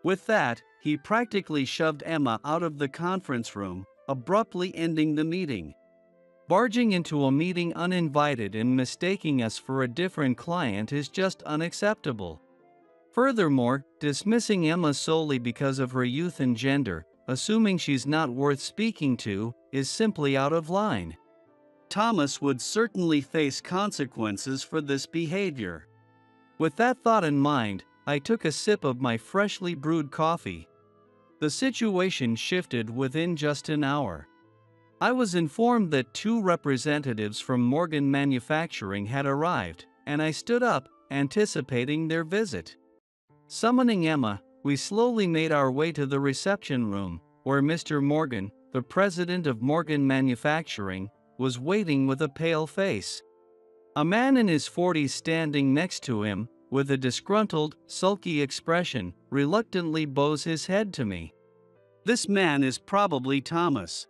With that, he practically shoved Emma out of the conference room, abruptly ending the meeting. Barging into a meeting uninvited and mistaking us for a different client is just unacceptable. Furthermore, dismissing Emma solely because of her youth and gender, assuming she's not worth speaking to, is simply out of line. Thomas would certainly face consequences for this behavior. With that thought in mind, I took a sip of my freshly brewed coffee. The situation shifted within just an hour. I was informed that 2 representatives from Morgan Manufacturing had arrived, and I stood up, anticipating their visit. Summoning Emma, we slowly made our way to the reception room, where Mr. Morgan, the president of Morgan Manufacturing, was waiting with a pale face. A man in his 40s standing next to him, with a disgruntled, sulky expression, reluctantly bows his head to me. This man is probably Thomas.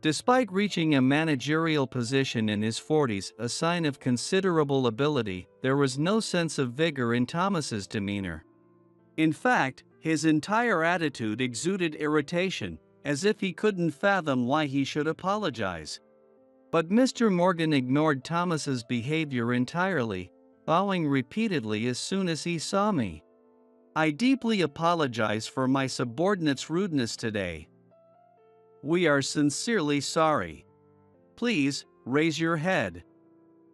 Despite reaching a managerial position in his 40s, a sign of considerable ability, there was no sense of vigor in Thomas's demeanor. In fact, his entire attitude exuded irritation, as if he couldn't fathom why he should apologize. But Mr. Morgan ignored Thomas's behavior entirely, bowing repeatedly as soon as he saw me. I deeply apologize for my subordinate's rudeness today. We are sincerely sorry. Please, raise your head.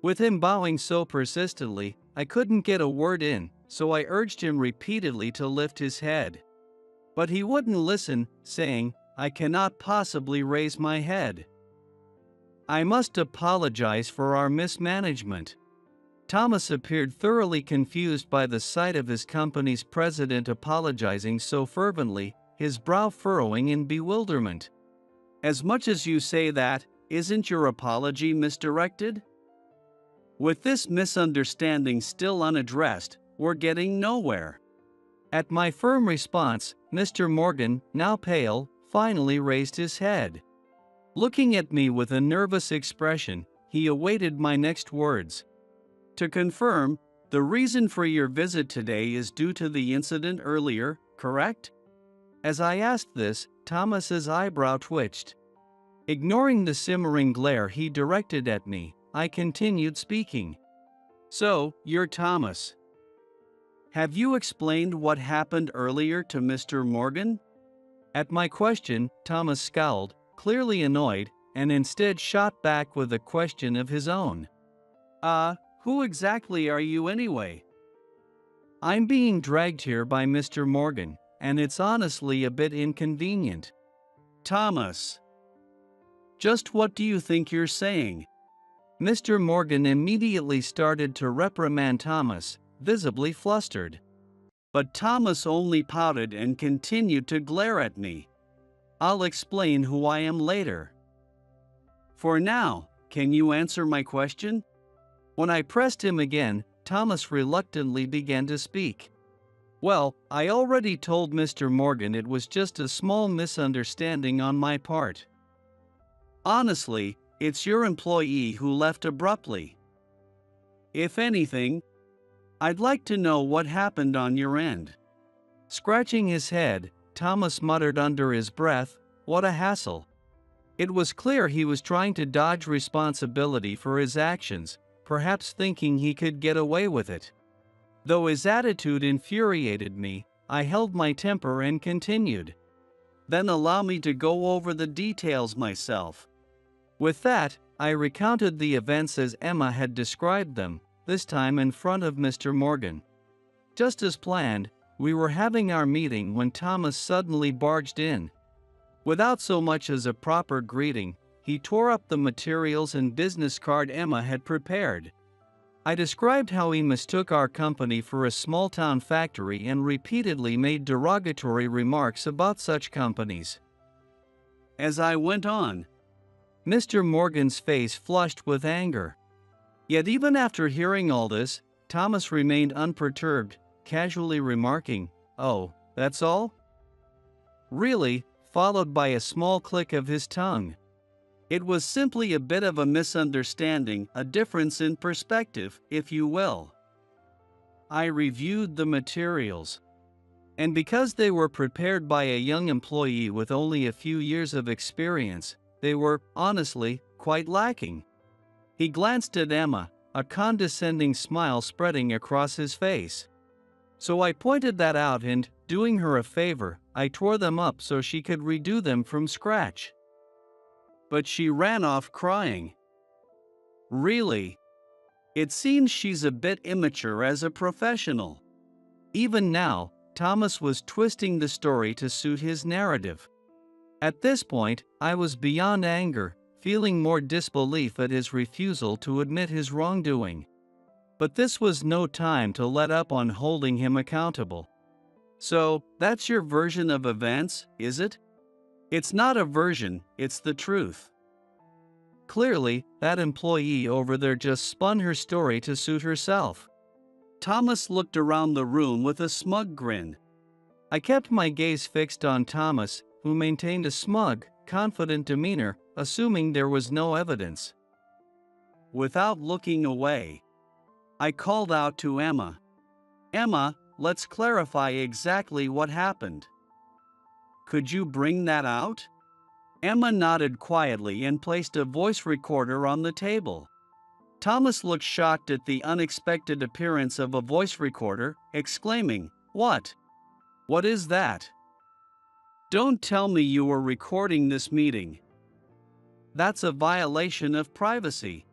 With him bowing so persistently, I couldn't get a word in, so I urged him repeatedly to lift his head. But he wouldn't listen, saying, "I cannot possibly raise my head. I must apologize for our mismanagement." Thomas appeared thoroughly confused by the sight of his company's president apologizing so fervently, his brow furrowing in bewilderment. "As much as you say that, isn't your apology misdirected?" With this misunderstanding still unaddressed, we're getting nowhere. At my firm response, Mr. Morgan, now pale, finally raised his head. Looking at me with a nervous expression, he awaited my next words. "To confirm, the reason for your visit today is due to the incident earlier, correct?" As I asked this, Thomas's eyebrow twitched. Ignoring the simmering glare he directed at me, I continued speaking. "So, you're Thomas. Have you explained what happened earlier to Mr. Morgan?" At my question, Thomas scowled, clearly annoyed, and instead shot back with a question of his own. Who exactly are you anyway?" "I'm being dragged here by Mr. Morgan, and it's honestly a bit inconvenient." "Thomas, just what do you think you're saying?" Mr. Morgan immediately started to reprimand Thomas, visibly flustered. But Thomas only pouted and continued to glare at me. "I'll explain who I am later. For now, can you answer my question?" When I pressed him again, Thomas reluctantly began to speak. "Well, I already told Mr. Morgan it was just a small misunderstanding on my part. Honestly, it's your employee who left abruptly. If anything, I'd like to know what happened on your end." Scratching his head, Thomas muttered under his breath, "What a hassle." It was clear he was trying to dodge responsibility for his actions, perhaps thinking he could get away with it. Though his attitude infuriated me, I held my temper and continued. "Then allow me to go over the details myself." With that, I recounted the events as Emma had described them, this time in front of Mr. Morgan. Just as planned, we were having our meeting when Thomas suddenly barged in. Without so much as a proper greeting, he tore up the materials and business card Emma had prepared. I described how he mistook our company for a small-town factory and repeatedly made derogatory remarks about such companies. As I went on, Mr. Morgan's face flushed with anger. Yet even after hearing all this, Thomas remained unperturbed, casually remarking, "Oh, that's all?" "Really," followed by a small click of his tongue. It was simply a bit of a misunderstanding, a difference in perspective, if you will. I reviewed the materials. And because they were prepared by a young employee with only a few years of experience, they were, honestly, quite lacking. He glanced at Emma, a condescending smile spreading across his face. So I pointed that out and, doing her a favor, I tore them up so she could redo them from scratch. But she ran off crying. Really? It seems she's a bit immature as a professional. Even now, Thomas was twisting the story to suit his narrative. At this point, I was beyond anger, feeling more disbelief at his refusal to admit his wrongdoing. But this was no time to let up on holding him accountable. So, that's your version of events, is it? It's not a version, it's the truth. Clearly, that employee over there just spun her story to suit herself. Thomas looked around the room with a smug grin. I kept my gaze fixed on Thomas, who maintained a smug, confident demeanor, assuming there was no evidence. Without looking away, I called out to Emma. Emma, let's clarify exactly what happened. Could you bring that out? Emma nodded quietly and placed a voice recorder on the table. Thomas looked shocked at the unexpected appearance of a voice recorder, exclaiming, "What? What is that? Don't tell me you were recording this meeting. That's a violation of privacy."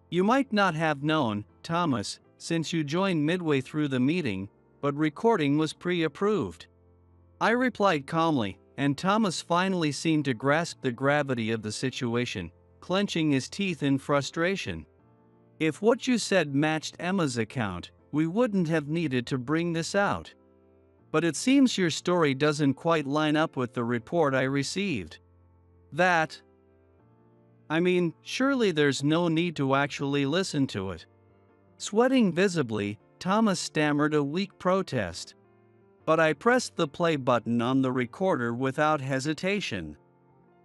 You might not have known, Thomas, since you joined midway through the meeting, but recording was pre-approved. I replied calmly, and Thomas finally seemed to grasp the gravity of the situation, clenching his teeth in frustration. If what you said matched Emma's account, we wouldn't have needed to bring this out. But it seems your story doesn't quite line up with the report I received. Surely there's no need to actually listen to it. Sweating visibly, Thomas stammered a weak protest. But I pressed the play button on the recorder without hesitation.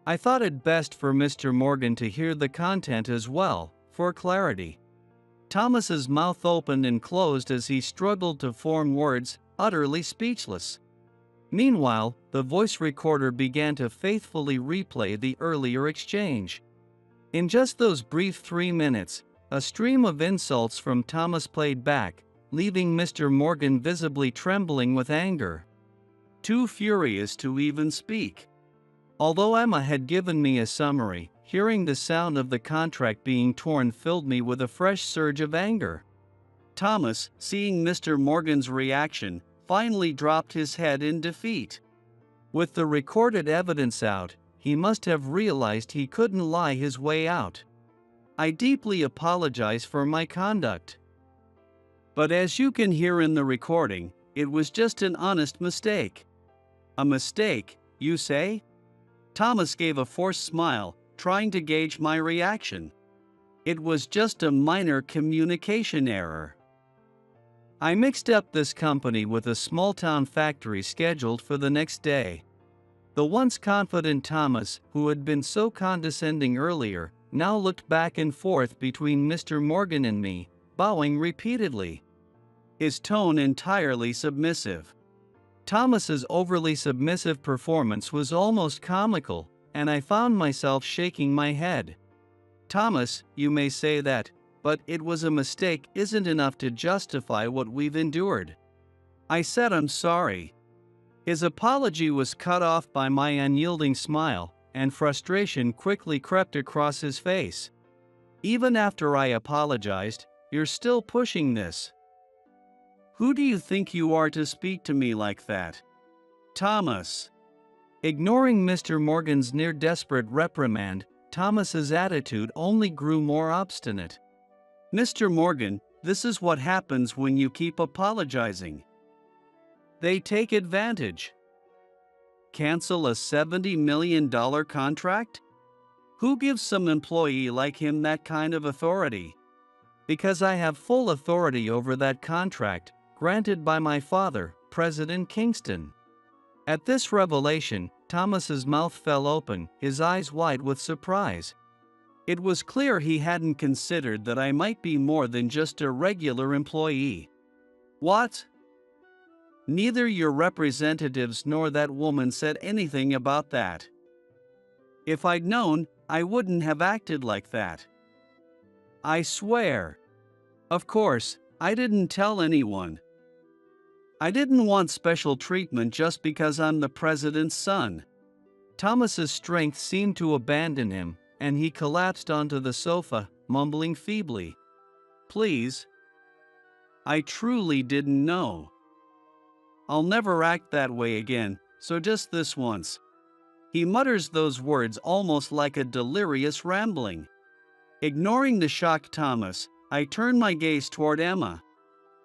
I thought it best for Mr. Morgan to hear the content as well, for clarity. Thomas's mouth opened and closed as he struggled to form words, utterly speechless. Meanwhile, the voice recorder began to faithfully replay the earlier exchange. In just those brief 3 minutes, a stream of insults from Thomas played back, leaving Mr. Morgan visibly trembling with anger. Too furious to even speak. Although Emma had given me a summary, hearing the sound of the contract being torn filled me with a fresh surge of anger. Thomas, seeing Mr. Morgan's reaction, finally dropped his head in defeat. With the recorded evidence out, he must have realized he couldn't lie his way out. I deeply apologize for my conduct. But as you can hear in the recording, it was just an honest mistake. A mistake, you say? Thomas gave a forced smile, trying to gauge my reaction. It was just a minor communication error. I mixed up this company with a small-town factory scheduled for the next day. The once confident Thomas, who had been so condescending earlier, now looked back and forth between Mr. Morgan and me, bowing repeatedly. His tone entirely submissive. Thomas's overly submissive performance was almost comical, and I found myself shaking my head. Thomas, you may say that, but it was a mistake isn't enough to justify what we've endured. I said I'm sorry. His apology was cut off by my unyielding smile, and frustration quickly crept across his face. Even after I apologized, you're still pushing this. Who do you think you are to speak to me like that? Thomas. Ignoring Mr. Morgan's near-desperate reprimand, Thomas's attitude only grew more obstinate. Mr. Morgan, this is what happens when you keep apologizing. They take advantage. Cancel a $70 million contract? Who gives some employee like him that kind of authority? Because I have full authority over that contract, granted by my father, President Kingston. At this revelation, Thomas's mouth fell open, his eyes wide with surprise. It was clear he hadn't considered that I might be more than just a regular employee. What? Neither your representatives nor that woman said anything about that. If I'd known, I wouldn't have acted like that. I swear. Of course, I didn't tell anyone. I didn't want special treatment just because I'm the president's son. Thomas's strength seemed to abandon him, and he collapsed onto the sofa, mumbling feebly, "Please. I truly didn't know. I'll never act that way again, so just this once." He mutters those words almost like a delirious rambling. Ignoring the shocked Thomas, I turn my gaze toward Emma.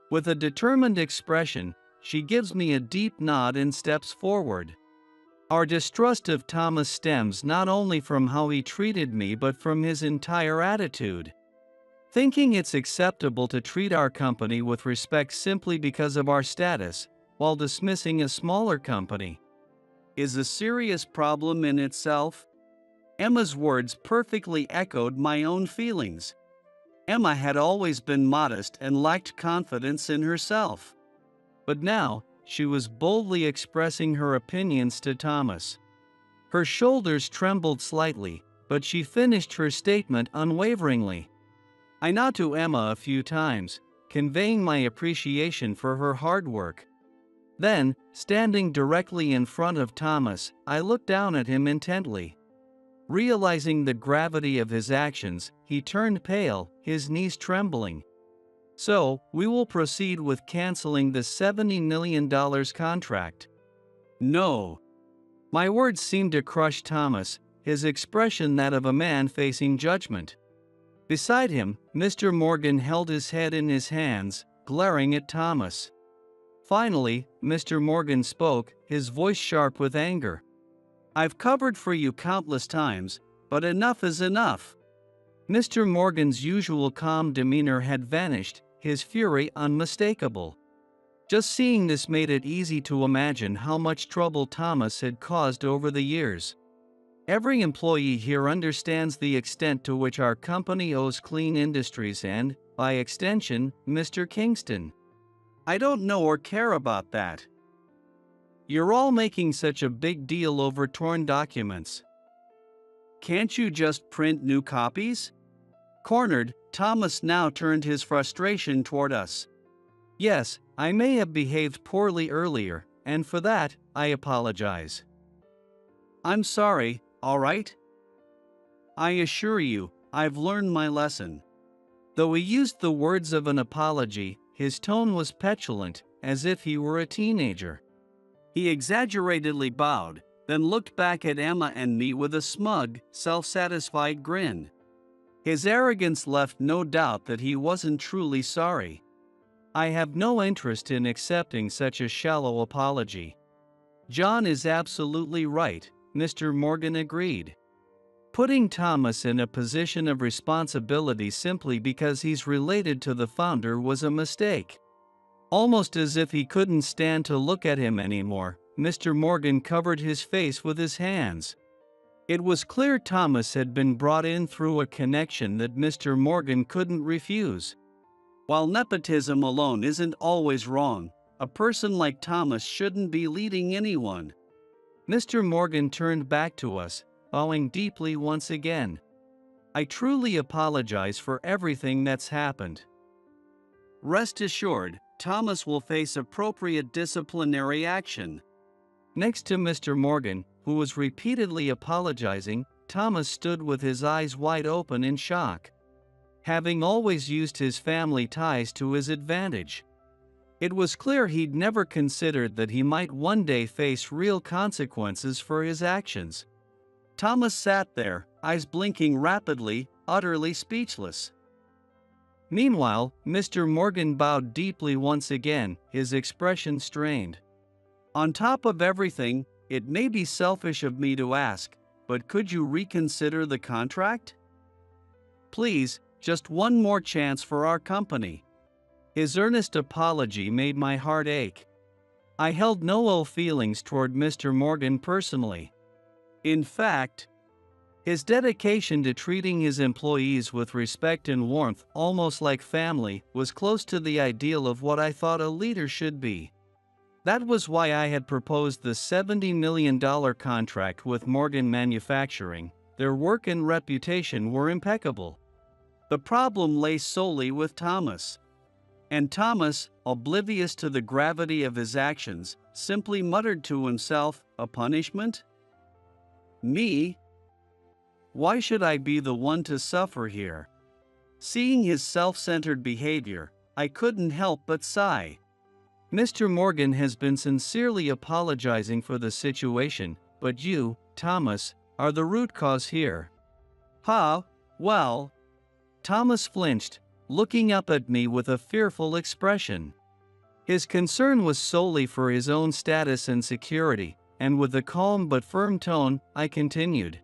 With a determined expression, she gives me a deep nod and steps forward. Our distrust of Thomas stems not only from how he treated me but from his entire attitude. Thinking it's acceptable to treat our company with respect simply because of our status, while dismissing a smaller company, is a serious problem in itself. Emma's words perfectly echoed my own feelings. Emma had always been modest and lacked confidence in herself. But now, she was boldly expressing her opinions to Thomas. Her shoulders trembled slightly, but she finished her statement unwaveringly. I nod to Emma a few times, conveying my appreciation for her hard work. Then, standing directly in front of Thomas, I looked down at him intently. Realizing the gravity of his actions, he turned pale, his knees trembling. "So, we will proceed with canceling the $70 million contract." "No." My words seemed to crush Thomas, his expression that of a man facing judgment. Beside him, Mr. Morgan held his head in his hands, glaring at Thomas. Finally, Mr. Morgan spoke, his voice sharp with anger. "I've covered for you countless times, but enough is enough." Mr. Morgan's usual calm demeanor had vanished, his fury unmistakable. Just seeing this made it easy to imagine how much trouble Thomas had caused over the years. Every employee here understands the extent to which our company owes Clean Industries and, by extension, Mr. Kingston. I don't know or care about that. You're all making such a big deal over torn documents. Can't you just print new copies? Cornered, Thomas now turned his frustration toward us. Yes, I may have behaved poorly earlier, and for that, I apologize. I'm sorry, all right? I assure you, I've learned my lesson. Though he used the words of an apology, his tone was petulant, as if he were a teenager. He exaggeratedly bowed, then looked back at Emma and me with a smug, self-satisfied grin. His arrogance left no doubt that he wasn't truly sorry. I have no interest in accepting such a shallow apology. John is absolutely right, Mr. Morgan agreed. Putting Thomas in a position of responsibility simply because he's related to the founder was a mistake. Almost as if he couldn't stand to look at him anymore, Mr. Morgan covered his face with his hands. It was clear Thomas had been brought in through a connection that Mr. Morgan couldn't refuse. While nepotism alone isn't always wrong, a person like Thomas shouldn't be leading anyone. Mr. Morgan turned back to us, bowing deeply once again. I truly apologize for everything that's happened. Rest assured, Thomas will face appropriate disciplinary action. Next to Mr. Morgan, who was repeatedly apologizing, Thomas stood with his eyes wide open in shock. Having always used his family ties to his advantage, it was clear he'd never considered that he might one day face real consequences for his actions. Thomas sat there, eyes blinking rapidly, utterly speechless. Meanwhile, Mr. Morgan bowed deeply once again, his expression strained. On top of everything, it may be selfish of me to ask, but could you reconsider the contract? Please, just one more chance for our company. His earnest apology made my heart ache. I held no ill feelings toward Mr. Morgan personally. In fact, his dedication to treating his employees with respect and warmth, almost like family, was close to the ideal of what I thought a leader should be. That was why I had proposed the $70 million contract with Morgan Manufacturing. Their work and reputation were impeccable. The problem lay solely with Thomas. And Thomas, oblivious to the gravity of his actions, simply muttered to himself, "A punishment? Me? Why should I be the one to suffer here?" Seeing his self-centered behavior, I couldn't help but sigh. Mr. Morgan has been sincerely apologizing for the situation, but you, Thomas, are the root cause here. "Ha, well." Thomas flinched, looking up at me with a fearful expression. His concern was solely for his own status and security, and with a calm but firm tone, I continued.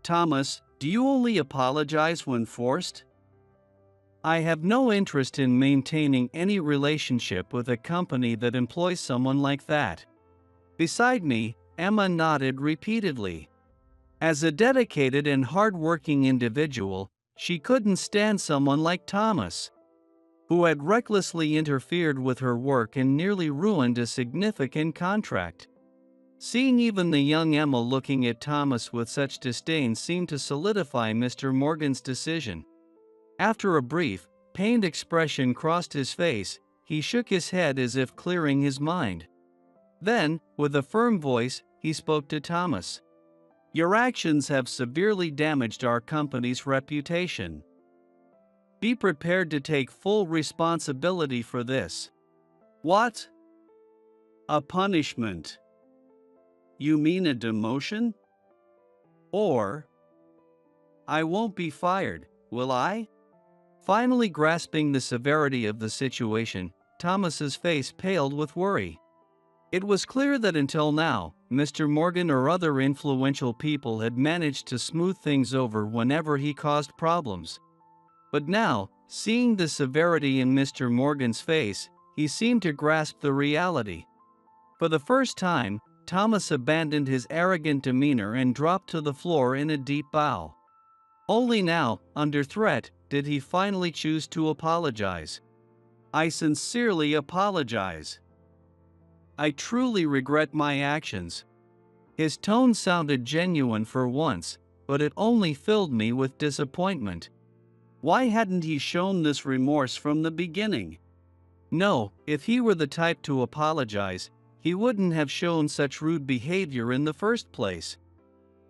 "Thomas, do you only apologize when forced?" I have no interest in maintaining any relationship with a company that employs someone like that. Beside me, Emma nodded repeatedly. As a dedicated and hard-working individual, she couldn't stand someone like Thomas, who had recklessly interfered with her work and nearly ruined a significant contract. Seeing even the young Emma looking at Thomas with such disdain seemed to solidify Mr. Morgan's decision. After a brief, pained expression crossed his face, he shook his head as if clearing his mind. Then, with a firm voice, he spoke to Thomas. "Your actions have severely damaged our company's reputation. Be prepared to take full responsibility for this." "What? A punishment? You mean a demotion? Or, I won't be fired, will I?" Finally grasping the severity of the situation, Thomas's face paled with worry. It was clear that until now, Mr. Morgan or other influential people had managed to smooth things over whenever he caused problems. But now, seeing the severity in Mr. Morgan's face, he seemed to grasp the reality. For the first time, Thomas abandoned his arrogant demeanor and dropped to the floor in a deep bow. Only now, under threat, did he finally choose to apologize. "I sincerely apologize. I truly regret my actions." His tone sounded genuine for once, but it only filled me with disappointment. Why hadn't he shown this remorse from the beginning? No, if he were the type to apologize, he wouldn't have shown such rude behavior in the first place.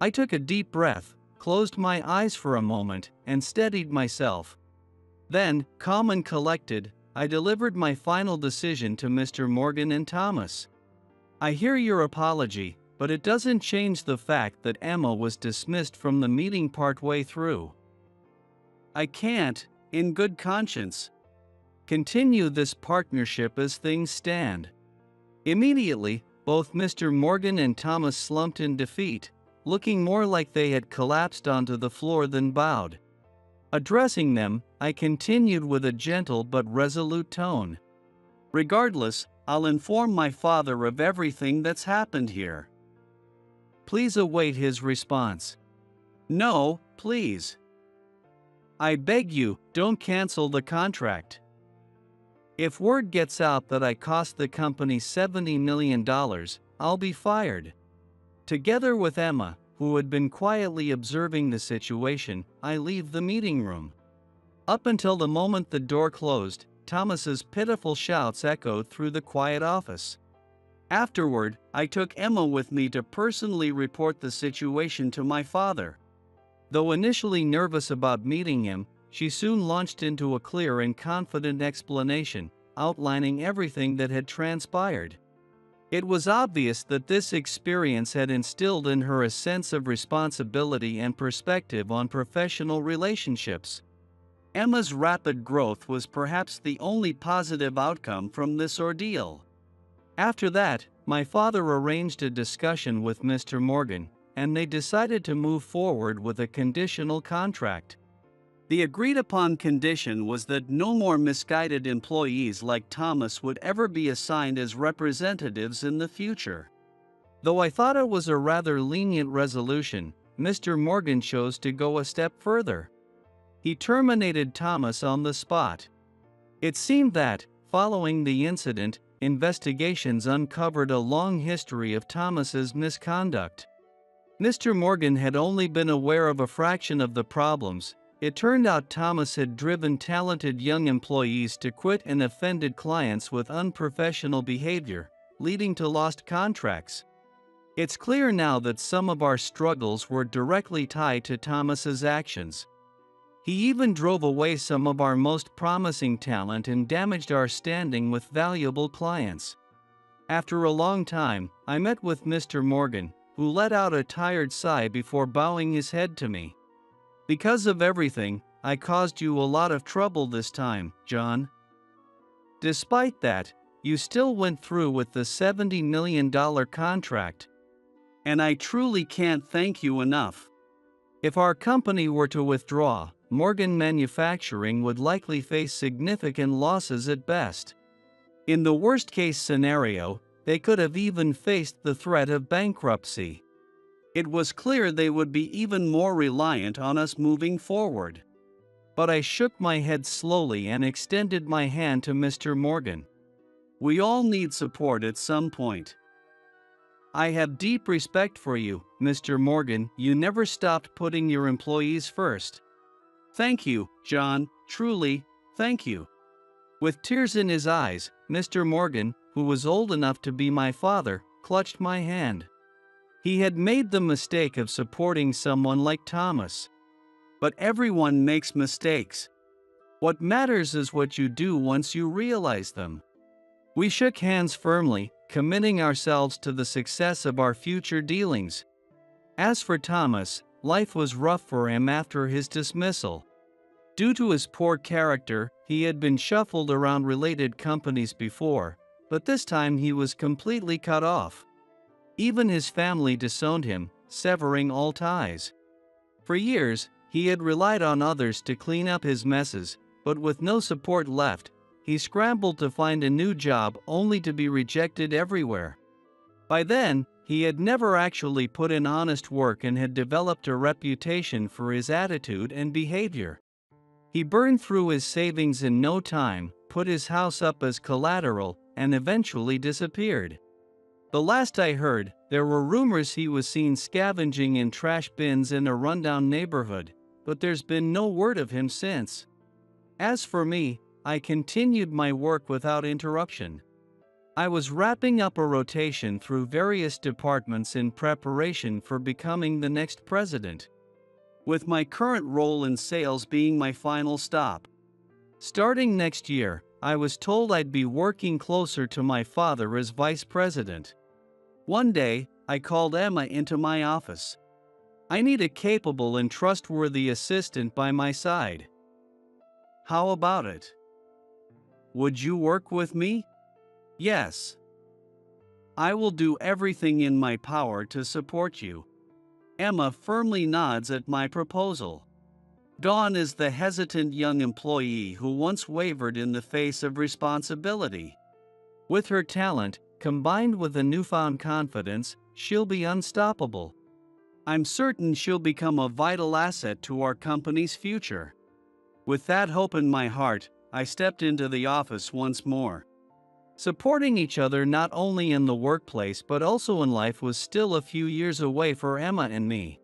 I took a deep breath, closed my eyes for a moment, and steadied myself. Then, calm and collected, I delivered my final decision to Mr. Morgan and Thomas. "I hear your apology, but it doesn't change the fact that Emma was dismissed from the meeting partway through. I can't, in good conscience, continue this partnership as things stand." Immediately, both Mr. Morgan and Thomas slumped in defeat, looking more like they had collapsed onto the floor than bowed. Addressing them, I continued with a gentle but resolute tone. "Regardless, I'll inform my father of everything that's happened here. Please await his response." "No, please. I beg you, don't cancel the contract. If word gets out that I cost the company $70 million, I'll be fired." Together with Emma, who had been quietly observing the situation, I leave the meeting room. Up until the moment the door closed, Thomas's pitiful shouts echoed through the quiet office. Afterward, I took Emma with me to personally report the situation to my father. Though initially nervous about meeting him, she soon launched into a clear and confident explanation, outlining everything that had transpired. It was obvious that this experience had instilled in her a sense of responsibility and perspective on professional relationships. Emma's rapid growth was perhaps the only positive outcome from this ordeal. After that, my father arranged a discussion with Mr. Morgan, and they decided to move forward with a conditional contract. The agreed-upon condition was that no more misguided employees like Thomas would ever be assigned as representatives in the future. Though I thought it was a rather lenient resolution, Mr. Morgan chose to go a step further. He terminated Thomas on the spot. It seemed that, following the incident, investigations uncovered a long history of Thomas's misconduct. Mr. Morgan had only been aware of a fraction of the problems. It turned out Thomas had driven talented young employees to quit and offended clients with unprofessional behavior, leading to lost contracts. It's clear now that some of our struggles were directly tied to Thomas's actions. He even drove away some of our most promising talent and damaged our standing with valuable clients. After a long time, I met with Mr. Morgan, who let out a tired sigh before bowing his head to me. "Because of everything, I caused you a lot of trouble this time, John. Despite that, you still went through with the $70 million contract. And I truly can't thank you enough. If our company were to withdraw, Morgan Manufacturing would likely face significant losses at best. In the worst-case scenario, they could have even faced the threat of bankruptcy. It was clear they would be even more reliant on us moving forward." But I shook my head slowly and extended my hand to Mr. Morgan. "We all need support at some point. I have deep respect for you, Mr. Morgan. You never stopped putting your employees first." "Thank you, John, truly, thank you." With tears in his eyes, Mr. Morgan, who was old enough to be my father, clutched my hand. He had made the mistake of supporting someone like Thomas. But everyone makes mistakes. What matters is what you do once you realize them. We shook hands firmly, committing ourselves to the success of our future dealings. As for Thomas, life was rough for him after his dismissal. Due to his poor character, he had been shuffled around related companies before, but this time he was completely cut off. Even his family disowned him, severing all ties. For years, he had relied on others to clean up his messes, but with no support left, he scrambled to find a new job only to be rejected everywhere. By then, he had never actually put in honest work and had developed a reputation for his attitude and behavior. He burned through his savings in no time, put his house up as collateral, and eventually disappeared. The last I heard, there were rumors he was seen scavenging in trash bins in a rundown neighborhood, but there's been no word of him since. As for me, I continued my work without interruption. I was wrapping up a rotation through various departments in preparation for becoming the next president, with my current role in sales being my final stop. Starting next year, I was told I'd be working closer to my father as vice president. One day, I called Emma into my office. "I need a capable and trustworthy assistant by my side. How about it? Would you work with me?" "Yes. I will do everything in my power to support you." Emma firmly nods at my proposal. Dawn is the hesitant young employee who once wavered in the face of responsibility. With her talent, combined with a newfound confidence, she'll be unstoppable. I'm certain she'll become a vital asset to our company's future. With that hope in my heart, I stepped into the office once more. Supporting each other not only in the workplace but also in life was still a few years away for Emma and me.